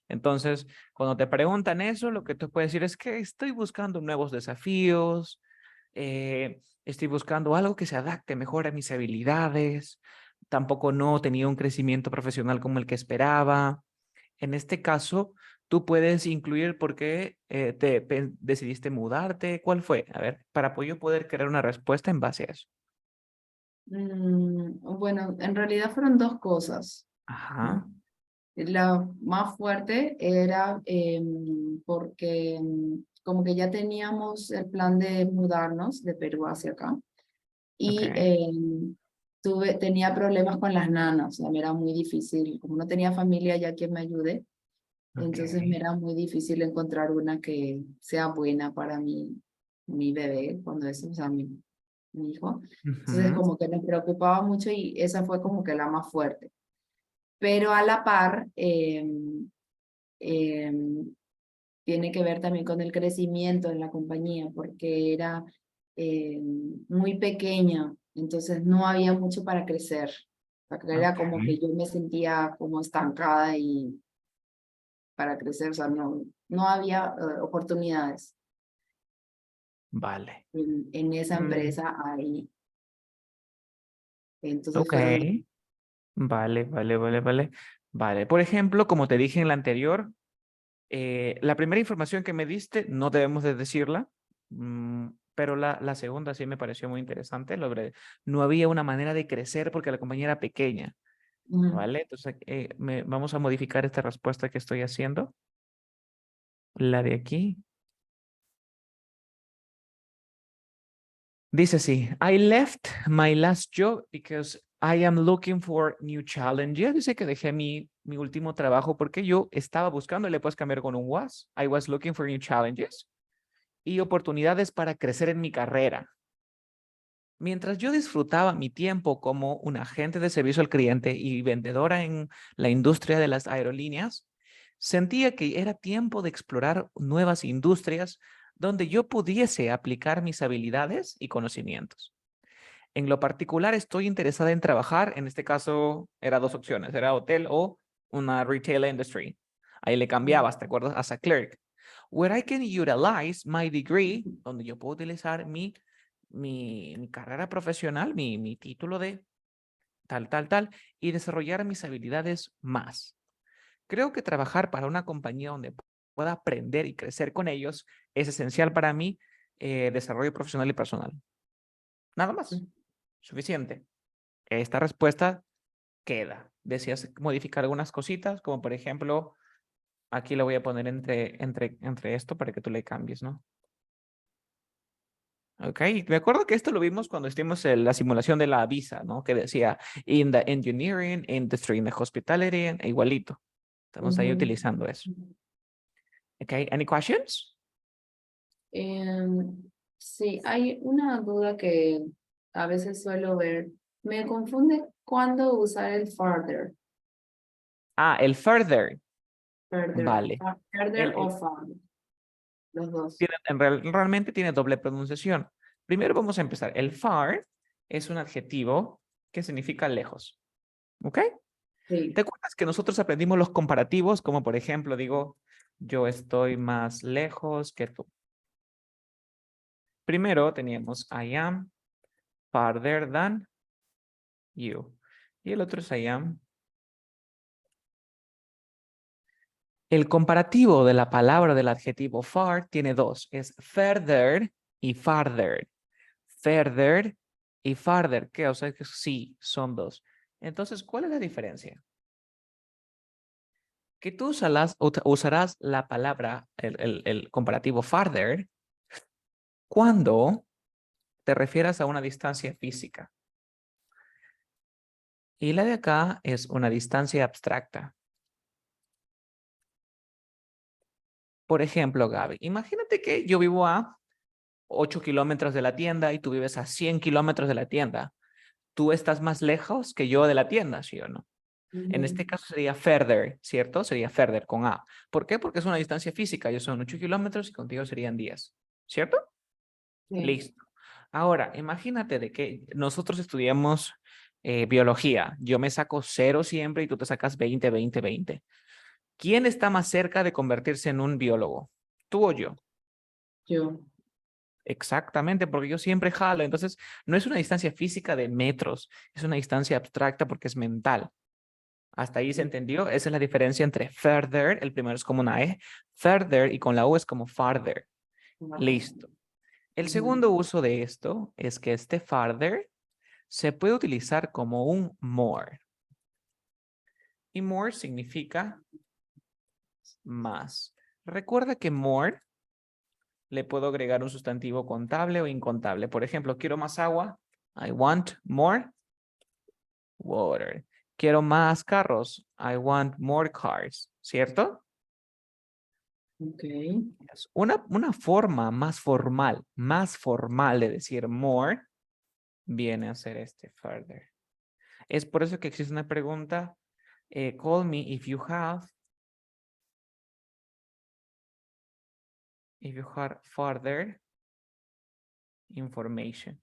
Entonces, cuando te preguntan eso, lo que tú puedes decir es que estoy buscando nuevos desafíos, estoy buscando algo que se adapte mejor a mis habilidades, tampoco no tenía un crecimiento profesional como el que esperaba. En este caso, tú puedes incluir por qué decidiste mudarte. ¿Cuál fue? A ver, para yo poder crear una respuesta en base a eso. Bueno, en realidad fueron dos cosas. Ajá. La más fuerte era porque como que ya teníamos el plan de mudarnos de Perú hacia acá y Ok. tenía problemas con las nanas, o sea, me era muy difícil, como no tenía familia ya que me ayude, Ok. entonces me era muy difícil encontrar una que sea buena para mi bebé, cuando es, o sea, mi hijo. Entonces Ujú. como que me preocupaba mucho y esa fue como que la más fuerte. Pero a la par, tiene que ver también con el crecimiento en la compañía, porque era muy pequeña, entonces no había mucho para crecer. O sea, era Ok. como que yo me sentía como estancada y para crecer, o sea, no había oportunidades Vale. en esa Mm, empresa ahí. Entonces ok. fueron... Vale, vale, vale, vale. Vale. Por ejemplo, como te dije en la anterior, la primera información que me diste, no debemos de decirla, pero la segunda sí me pareció muy interesante. No había una manera de crecer porque la compañía era pequeña, ¿vale? Entonces, vamos a modificar esta respuesta que estoy haciendo. La de aquí. Dice así, I left my last job because I am looking for new challenges. Dice que dejé mi último trabajo porque yo estaba buscando, le puedes cambiar con un was. I was looking for new challenges y oportunidades para crecer en mi carrera. Mientras yo disfrutaba mi tiempo como un agente de servicio al cliente y vendedora en la industria de las aerolíneas, sentía que era tiempo de explorar nuevas industrias donde yo pudiese aplicar mis habilidades y conocimientos. En lo particular, estoy interesada en trabajar, en este caso, era dos opciones, era hotel o una retail industry. Ahí le cambiabas, ¿te acuerdas? As a clerk. Where I can utilize my degree, donde yo puedo utilizar mi carrera profesional, mi título de tal, y desarrollar mis habilidades más. Creo que trabajar para una compañía donde pueda aprender y crecer con ellos es esencial para mi desarrollo profesional y personal. Nada más, suficiente. Esta respuesta queda. Decías modificar algunas cositas, como por ejemplo, aquí lo voy a poner entre esto para que tú le cambies, ¿no? Ok, me acuerdo que esto lo vimos cuando estuvimos en la simulación de la visa, ¿no? Que decía in the engineering, industry, in the hospitality, igualito. Estamos ahí Ujú. utilizando eso. Ok, any questions? Sí, hay una duda que a veces suelo ver. Me confunde cuándo usar el further, Ah, el further. further, Vale. further o farther, los dos. Realmente tiene doble pronunciación. Primero vamos a empezar. El far es un adjetivo que significa lejos. ¿Ok? Sí, ¿Te acuerdas que nosotros aprendimos los comparativos? Como por ejemplo, digo, yo estoy más lejos que tú. Primero teníamos I am farther than you. Y el otro es I am. El comparativo de la palabra del adjetivo far tiene dos. Es further y farther. Further y farther. ¿Qué? O sea que sí, son dos. Entonces, ¿cuál es la diferencia? Que tú usarás la palabra, el comparativo farther, cuando te refieras a una distancia física. Y la de acá es una distancia abstracta. Por ejemplo, Gaby, imagínate que yo vivo a 8 kilómetros de la tienda y tú vives a 100 kilómetros de la tienda. Tú estás más lejos que yo de la tienda, ¿sí o no? En ujú, este caso sería further, ¿cierto? Sería further con A. ¿Por qué? Porque es una distancia física. Yo son 8 kilómetros y contigo serían 10, ¿cierto? sí, Listo. Ahora, imagínate de que nosotros estudiamos biología. Yo me saco 0 siempre y tú te sacas 20, 20, 20. ¿Quién está más cerca de convertirse en un biólogo? ¿Tú o yo? yo. Exactamente, porque yo siempre jalo. Entonces, no es una distancia física de metros, es una distancia abstracta porque es mental. ¿Hasta ahí se entendió? Esa es la diferencia entre further, el primero es como una E, further y con la U es como farther. Listo. El Ujú. segundo uso de esto es que este farther se puede utilizar como un more. Y more significa más. Recuerda que more le puedo agregar un sustantivo contable o incontable. Por ejemplo, quiero más agua. I want more water. Quiero más carros. I want more cars. ¿Cierto? Ok, Una forma más formal de decir more viene a ser este further. Es por eso que existe una pregunta. Call me if you have further information.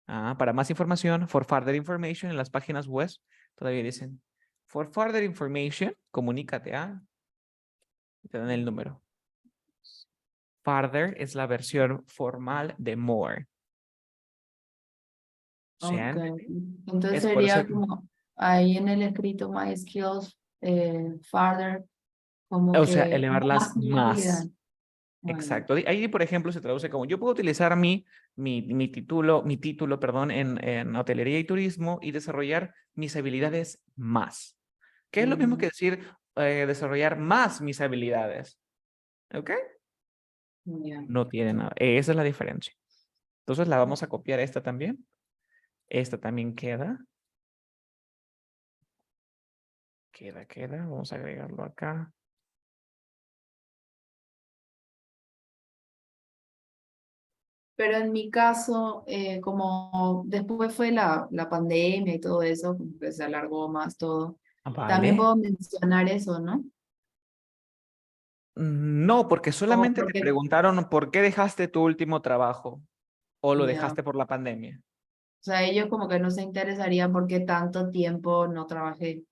Para más información, for further information, en las páginas web todavía dicen, for further information, comunícate a, te dan el número. Further es la versión formal de more. ¿Se ok. han? Entonces Es por eso sería que, como ahí en el escrito my skills, further, como o sea, que elevarlas más mi habilidad. más. Bueno, Exacto. Ahí, por ejemplo, se traduce como yo puedo utilizar mi título, perdón, en hotelería y turismo y desarrollar mis habilidades más. ¿Qué es lo mismo que ujú, decir desarrollar más mis habilidades? ¿Ok? ya. No tiene nada. Esa es la diferencia. Entonces la vamos a copiar esta también. Esta también queda. Queda. Vamos a agregarlo acá. Pero en mi caso, como después fue la pandemia y todo eso, como que se alargó más todo, también Vale. puedo mencionar eso, ¿no? No, porque Como solamente te porque, preguntaron por qué dejaste tu último trabajo o lo ya, dejaste por la pandemia. o sea, ellos como que no se interesarían porque tanto tiempo no trabajé.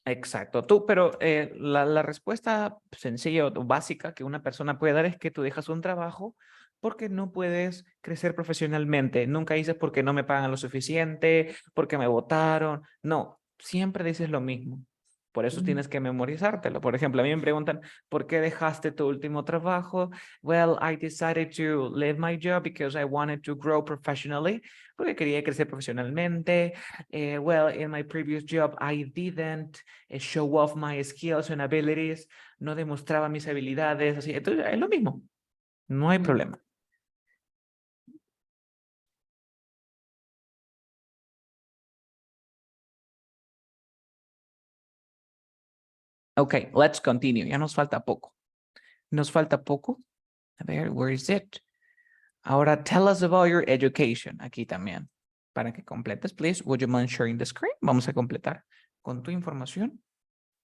Exacto. Pero la respuesta sencilla o básica que una persona puede dar es que tú dejas un trabajo porque no puedes crecer profesionalmente. Nunca dices porque no me pagan lo suficiente, porque me votaron. No, siempre dices lo mismo. Por eso Mm, tienes que memorizártelo. Por ejemplo, a mí me preguntan, ¿por qué dejaste tu último trabajo? Well, I decided to leave my job because I wanted to grow professionally, porque quería crecer profesionalmente. Well, in my previous job, I didn't show off my skills and abilities, no demostraba mis habilidades, así. Entonces, es lo mismo, no hay mm. problema. Okay, let's continue. Ya nos falta poco. Nos falta poco. A ver, where is it? Ahora, tell us about your education. Aquí también. Para que completes, please, would you mind sharing the screen? Vamos a completar con tu información.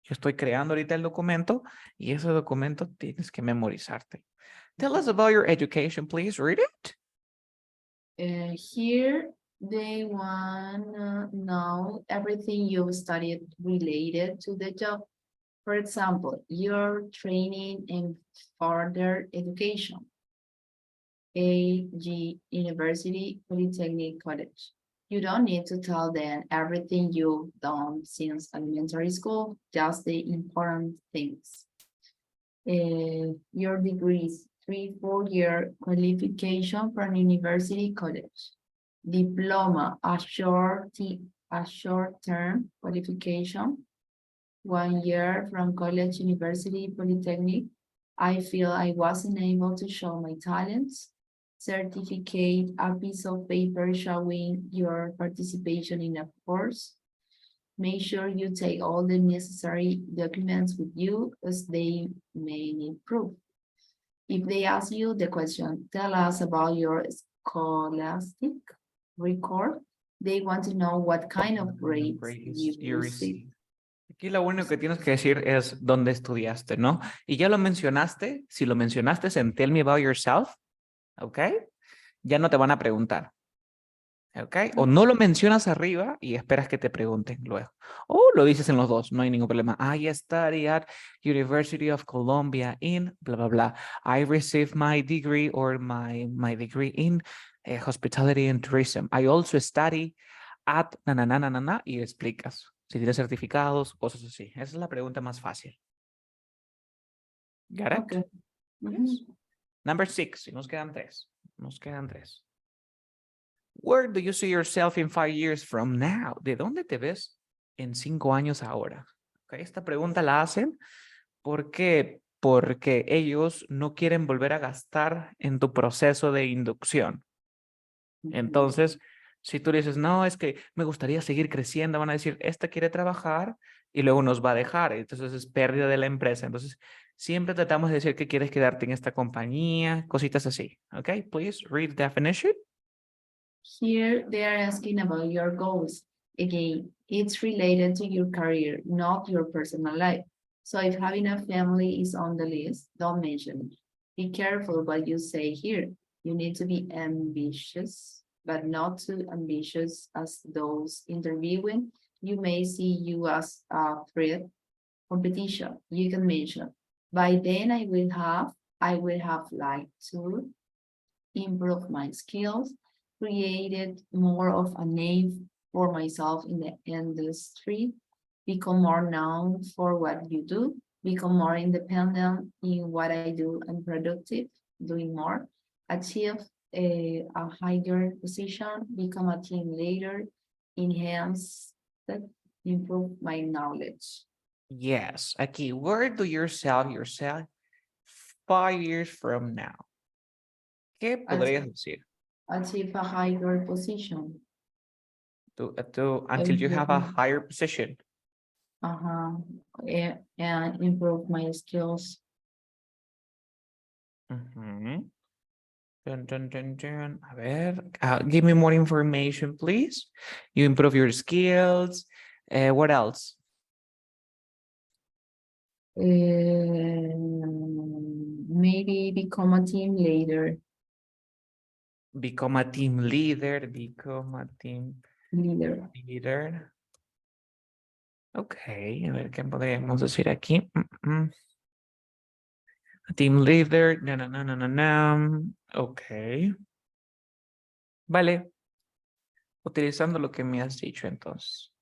Yo estoy creando ahorita el documento y ese documento tienes que memorizarte. Tell us about your education, please. Read it. Here they wanna know everything you've studied related to the job. For example, your training in further education. AG University Polytechnic College. You don't need to tell them everything you've done since elementary school, just the important things. Your degrees, 3-4 year qualification from university college. Diploma, a short-term qualification, 1 year from college, university, polytechnic. I feel I wasn't able to show my talents. Certificate, a piece of paper showing your participation in a course. Make sure you take all the necessary documents with you as they may need proof. If they ask you the question, tell us about your scholastic record, they want to know what kind of grades you received. Aquí lo único que tienes que decir es dónde estudiaste, ¿no? Y ya lo mencionaste. Si lo mencionaste en Tell Me About Yourself, ¿ok? Ya no te van a preguntar. ¿Ok? O no lo mencionas arriba y esperas que te pregunten luego. O lo dices en los dos, no hay ningún problema. I study at University of Columbia in blah, blah, blah. I received my degree or my degree in hospitality and tourism. I also study at na, na, na, na, na, na, y explicas. Si tienes certificados, cosas así. Esa es la pregunta más fácil. Got it? Okay. Yes. Number 6. Nos quedan 3. Nos quedan 3. Where do you see yourself in 5 years from now? ¿De dónde te ves en 5 años ahora? Okay, esta pregunta la hacen porque ellos no quieren volver a gastar en tu proceso de inducción. Entonces, si tú dices, no, es que me gustaría seguir creciendo, van a decir, esta quiere trabajar y luego nos va a dejar. Entonces es pérdida de la empresa. Entonces, siempre tratamos de decir que quieres quedarte en esta compañía, cositas así. Ok, please read the definition. Here they are asking about your goals. Again, it's related to your career, not your personal life. So if having a family is on the list, don't mention it. Be careful what you say here. You need to be ambitious, but not too ambitious as those interviewing. You may see you as a threat competition. You can mention. By then I will have liked to improve my skills, created more of a name for myself in the industry, become more known for what you do, become more independent in what I do and productive, doing more, achieve a higher position, become a team leader, enhance that, improve my knowledge. Yes, aquí, where do yourself 5 years from now? ¿Qué podrías decir? Achieve a higher position. Until you have a higher position. And improve my skills. Dun, dun, dun, dun. A ver, give me more information, please. You improve your skills. What else? Maybe become a team leader. Become a team leader. Become a team leader. Ok, a ver qué podríamos decir aquí. A team leader. No, no, no, no, no, no. Ok. Vale. Utilizando lo que me has dicho entonces.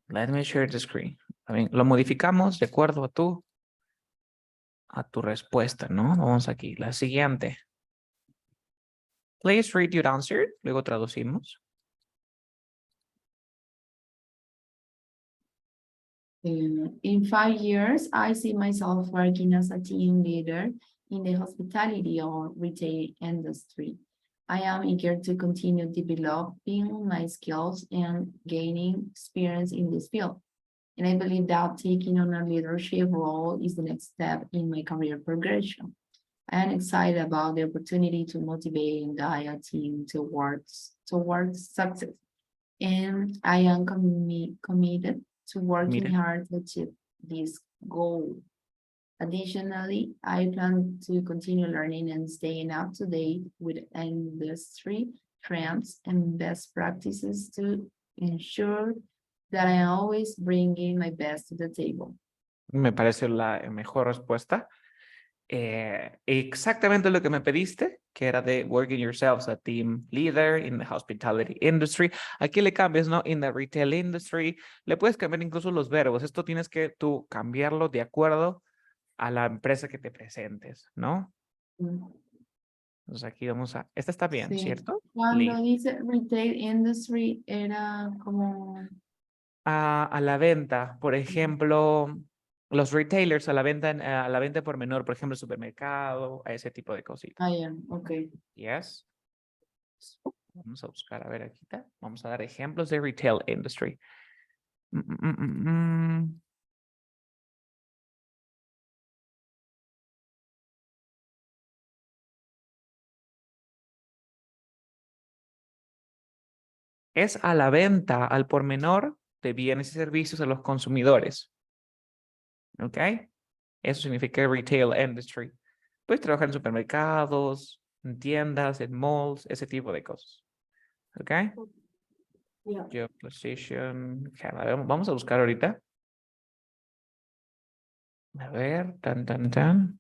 Let me share the screen. También lo modificamos de acuerdo a tu respuesta, ¿no? Vamos aquí. La siguiente. Please read your answer. Luego traducimos. In 5 years, I see myself working as a team leader in the hospitality or retail industry. I am eager to continue developing my skills and gaining experience in this field. And I believe that taking on a leadership role is the next step in my career progression. I am excited about the opportunity to motivate and guide a team towards success. And I am committed to working Mira, hard to achieve this goal. Additionally, I plan to continue learning and staying up to date with industry trends and best practices to ensure that I am always bringing my best to the table. me parece la mejor respuesta. Exactamente lo que me pediste, que era de working yourself as a team leader in the hospitality industry. Aquí le cambias, ¿no? In the retail industry. Le puedes cambiar incluso los verbos. Esto tienes que tú cambiarlo de acuerdo a la empresa que te presentes, ¿no? Mm. Entonces aquí vamos a... Esta está bien, Sí, ¿cierto? cuando Listo. dice retail industry era como, A la venta, por ejemplo, los retailers a la venta por menor, por ejemplo, supermercado, a ese tipo de cositas. ya, ok. Yes. Vamos a buscar, a ver, aquí está. Vamos a dar ejemplos de retail industry. Mm, mm, mm, mm. Es a la venta al por menor de bienes y servicios a los consumidores. ¿Ok? Eso significa retail industry. Puedes trabajar en supermercados, en tiendas, en malls, ese tipo de cosas. ¿Ok? Yeah. Job position. Vamos a buscar ahorita. A ver, tan, tan, tan.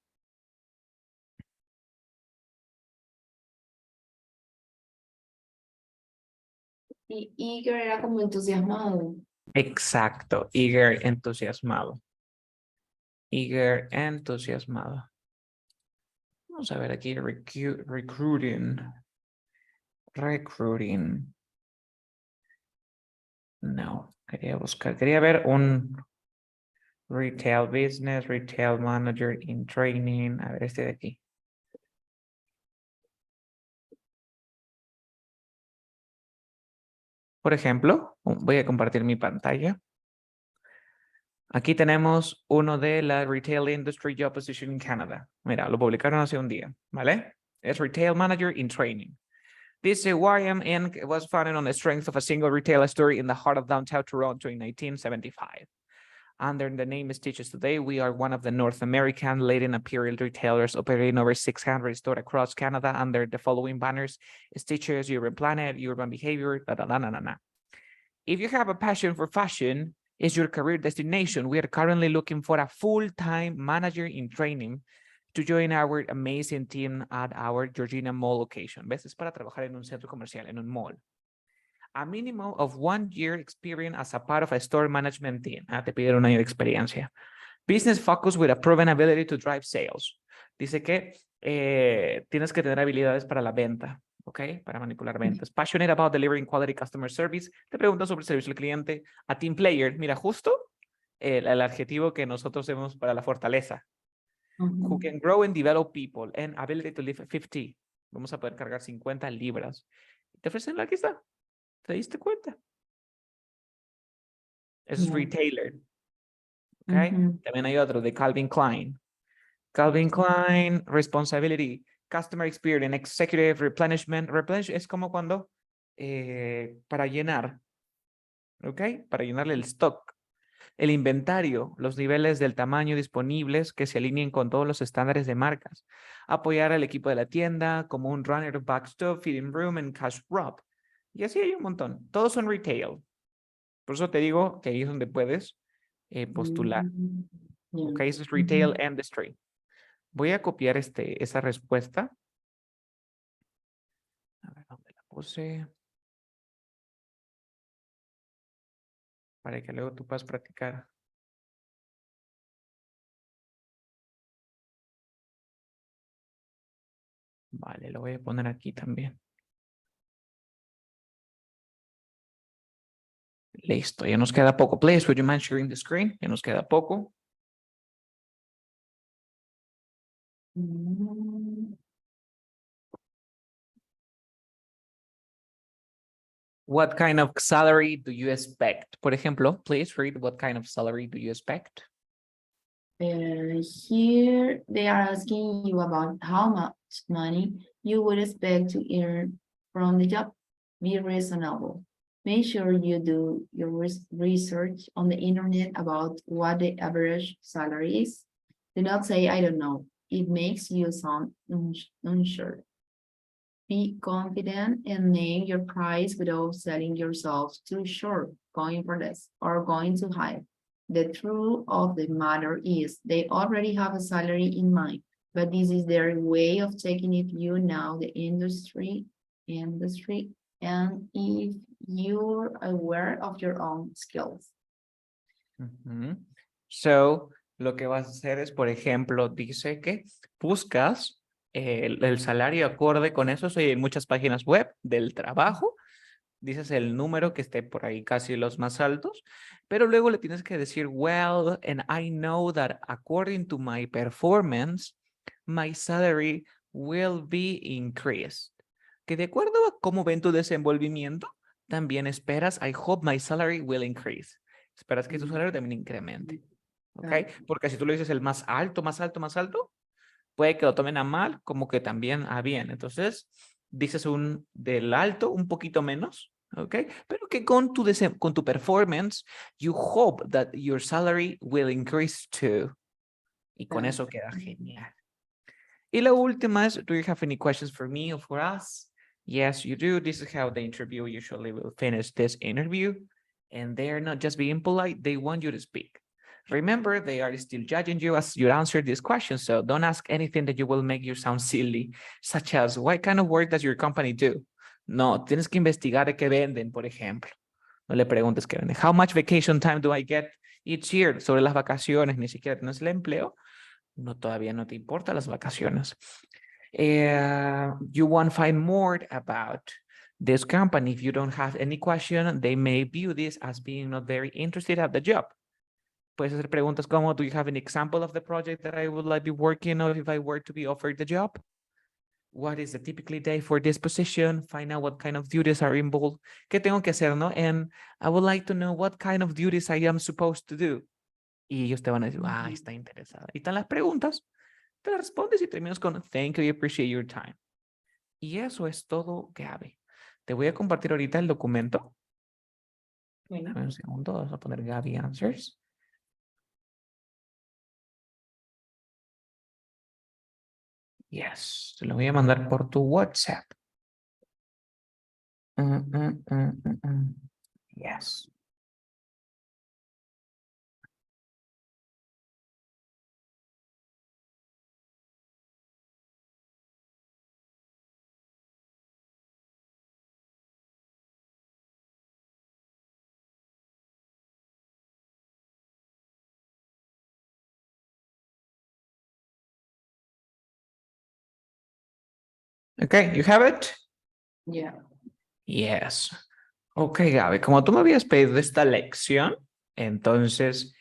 Y eager era como entusiasmado. Exacto. Eager, entusiasmado. Eager, entusiasmado. Vamos a ver aquí. Recruiting. Recruiting. No, quería buscar. Quería ver un retail business, retail manager in training. A ver, este de aquí. Por ejemplo, voy a compartir mi pantalla. Aquí tenemos uno de la Retail Industry Job Position in Canada. Mira, lo publicaron hace un día, ¿vale? Es Retail Manager in Training. This YM Inc. was founded on the strength of a single retail store in the heart of downtown Toronto in 1975. Under the name Stitches today, we are one of the North American leading apparel retailers operating over 600 stores across Canada under the following banners: Stitches, Urban Planet, Urban Behavior, da, da, da, da, da, da. If you have a passion for fashion, is your career destination, we are currently looking for a full-time manager in training to join our amazing team at our Georgina Mall location. ¿Ves? Es para trabajar en un centro comercial, en un mall. A minimum of 1 year experience as a part of a store management team. Te piden 1 año de experiencia. Business focus with a proven ability to drive sales. Dice que tienes que tener habilidades para la venta. ¿Ok? Para manipular ventas. Passionate about delivering quality customer service. Te pregunta sobre el servicio al cliente. A team player. Mira, justo el adjetivo que nosotros vemos para la fortaleza. Who can grow and develop people. And ability to lift 50. Vamos a poder cargar 50 libras. Te ofrecen, aquí está. ¿Te diste cuenta? Eso es retailer. ¿Ok? También hay otro de Calvin Klein. Calvin Klein, responsibility, customer experience, executive replenishment. Replenish es como cuando para llenar, ¿ok? Para llenarle el stock. El inventario, los niveles del tamaño disponibles que se alineen con todos los estándares de marcas. Apoyar al equipo de la tienda como un runner, backstop, feeding room and cash wrap. Y así hay un montón. Todos son retail. Por eso te digo que ahí es donde puedes postular. ¿Ok? Eso es retail industry. Voy a copiar esa respuesta. A ver, ¿dónde la puse? Para que luego tú puedas practicar. Vale, lo voy a poner aquí también. Listo, ya nos queda poco. Please, would you mind sharing the screen? Ya nos queda poco. What kind of salary do you expect? Por ejemplo, please read what kind of salary do you expect? Here they are asking you about how much money you would expect to earn from the job. Be reasonable. Make sure you do your research on the internet about what the average salary is. Do not say, I don't know. It makes you sound unsure. Be confident and name your price without selling yourself too short, going for less or going too high. The truth of the matter is they already have a salary in mind, but this is their way of taking if you know the industry, and if you're aware of your own skills. So, lo que vas a hacer es, por ejemplo, dice que buscas el salario acorde con eso. Hay muchas páginas web del trabajo. Dices el número que esté por ahí casi los más altos, pero luego le tienes que decir, well, and I know that according to my performance, my salary will be increased. Que de acuerdo a cómo ven tu desenvolvimiento, también esperas, I hope my salary will increase. Esperas que tu salario también incremente. ¿Ok? Porque si tú le dices el más alto, más alto, más alto, puede que lo tomen a mal, como que también a bien. Entonces, dices del alto un poquito menos, ¿ok? Pero que con tu performance, you hope that your salary will increase too. Y con eso queda genial. Y la última es, do you have any questions for me or for us? Yes, you do. This is how the interview usually will finish this interview. And they're not just being polite, they want you to speak. Remember, they are still judging you as you answer these questions, so don't ask anything that you will make you sound silly, such as, what kind of work does your company do? No, tienes que investigar de qué venden, por ejemplo. No le preguntes qué venden. How much vacation time do I get each year? Sobre las vacaciones, ni siquiera tienes el empleo. No, todavía no te importan las vacaciones. You won't find more about this company. If you don't have any question, they may view this as being not very interested at the job. Puedes hacer preguntas como, do you have an example of the project that I would like to be working on if I were to be offered the job? What is the typically day for this position? Find out what kind of duties are involved. ¿Qué tengo que hacer, no? And I would like to know what kind of duties I am supposed to do. Y ellos te van a decir, está interesada. Y están las preguntas, te las respondes y terminas con, thank you, I appreciate your time. Y eso es todo, Gaby. Te voy a compartir ahorita el documento. Bueno. Un segundo, vamos a poner Gaby Answers. Yes, te lo voy a mandar por tu WhatsApp. Yes. Okay, you have it? Yeah. Yes. Ok, Gaby, como tú me habías pedido esta lección, entonces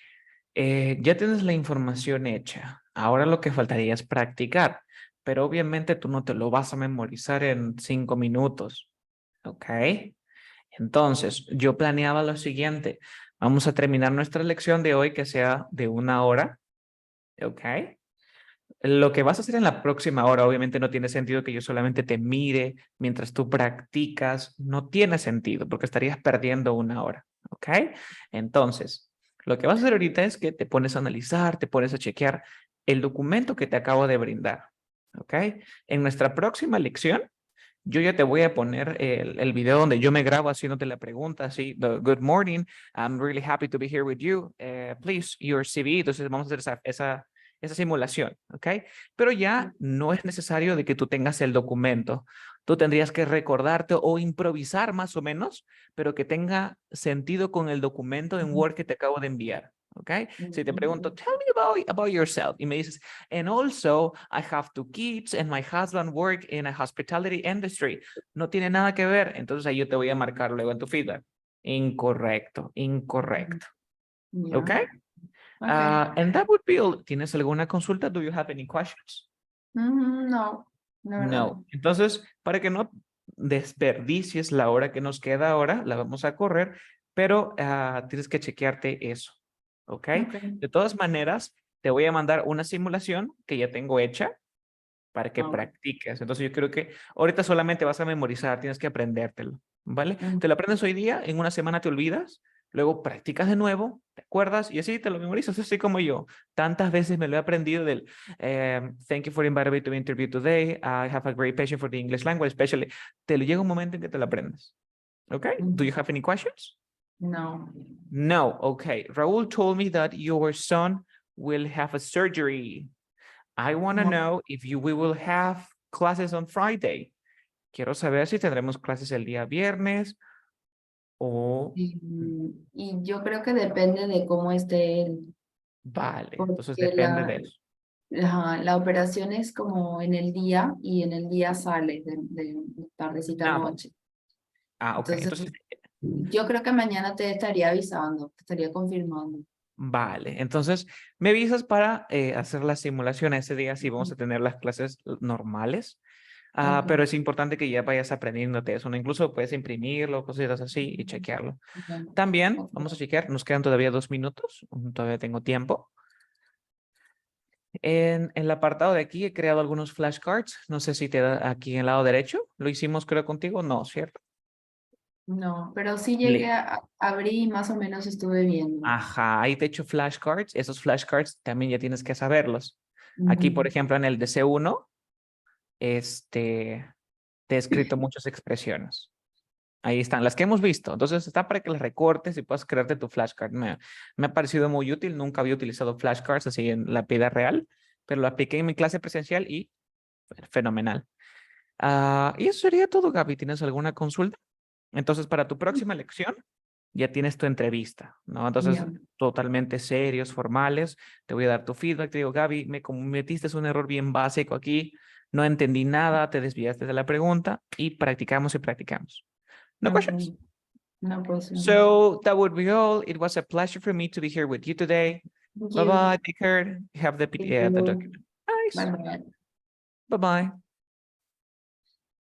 ya tienes la información hecha. Ahora lo que faltaría es practicar, pero obviamente tú no te lo vas a memorizar en 5 minutos. Ok. Entonces, yo planeaba lo siguiente. Vamos a terminar nuestra lección de hoy que sea de 1 hora. Ok. Lo que vas a hacer en la próxima hora, obviamente no tiene sentido que yo solamente te mire mientras tú practicas. No tiene sentido porque estarías perdiendo 1 hora. ¿Ok? Entonces, lo que vas a hacer ahorita es que te pones a analizar, te pones a chequear el documento que te acabo de brindar. ¿Ok? En nuestra próxima lección, yo ya te voy a poner el video donde yo me grabo haciéndote la pregunta, así, good morning, I'm really happy to be here with you, please, your CV. Entonces vamos a hacer esa simulación, ¿ok? Pero ya no es necesario de que tú tengas el documento. Tú tendrías que recordarte o improvisar más o menos, pero que tenga sentido con el documento en Word que te acabo de enviar, ¿ok? Si te pregunto, tell me about yourself, y me dices, and also I have 2 kids and my husband work in a hospitality industry. No tiene nada que ver, entonces ahí yo te voy a marcar luego en tu feedback. Incorrecto, incorrecto. Yeah. ¿Ok? Okay. And that would be all. ¿Tienes alguna consulta? Do you have any questions? No. No. Entonces, para que no desperdicies la hora que nos queda ahora, la vamos a correr, pero tienes que chequearte eso, ¿ok? Okay. De todas maneras, te voy a mandar una simulación que ya tengo hecha para que Okay. practiques. Entonces yo creo que ahorita solamente vas a memorizar, tienes que aprendértelo, ¿vale? Te lo aprendes hoy día, en una semana te olvidas, luego practicas de nuevo, te acuerdas y así te lo memorizas, así como yo. Tantas veces me lo he aprendido del thank you for inviting me to the interview today. I have a great passion for the English language, especially. Te llega un momento en que te lo aprendes. Okay? Do you have any questions? No. No. Okay. Raúl told me that your son will have a surgery. I want to No. know if we will have classes on Friday. Quiero saber si tendremos clases el día viernes o... Y yo creo que depende de cómo esté él, Vale, entonces porque depende de eso. la operación es como en el día y en el día sale de tardecita a Ah, noche. ok. Entonces, Entonces, yo creo que mañana te estaría avisando, te estaría confirmando. vale. Entonces, me avisas para hacer la simulación ese día si vamos a tener las clases normales. Ok, Pero es importante que ya vayas aprendiéndote eso, ¿no? Incluso puedes imprimirlo, cositas así y chequearlo. ok, También ok. vamos a chequear, nos quedan todavía 2 minutos, todavía tengo tiempo. En el apartado de aquí he creado algunos flashcards. No sé si te da aquí en el lado derecho. ¿Lo hicimos creo contigo? No, ¿cierto? No, pero sí llegué Le. a abrir y más o menos estuve viendo. Ajá, ahí te he hecho flashcards. Esos flashcards también ya tienes que saberlos. Aquí, por Ujú. ejemplo, en el de C1, te he escrito muchas expresiones. Ahí están, las que hemos visto. Entonces está para que las recortes y puedas crearte tu flashcard. Me ha parecido muy útil. Nunca había utilizado flashcards así en la vida real, pero lo apliqué en mi clase presencial y fenomenal. Y eso sería todo, Gaby. ¿Tienes alguna consulta? Entonces, para tu próxima lección, ya tienes tu entrevista, ¿no? Entonces, Bien. totalmente serios, formales. Te voy a dar tu feedback. Te digo, Gaby, me cometiste un error bien básico aquí. No entendí nada, te desviaste de la pregunta y practicamos y practicamos. No questions? Ok, no question. So that would be all. It was a pleasure for me to be here with you today. Thank you. Bye-bye. Take care. Have the Thank you. document. Nice. Bye bye. Bye-bye.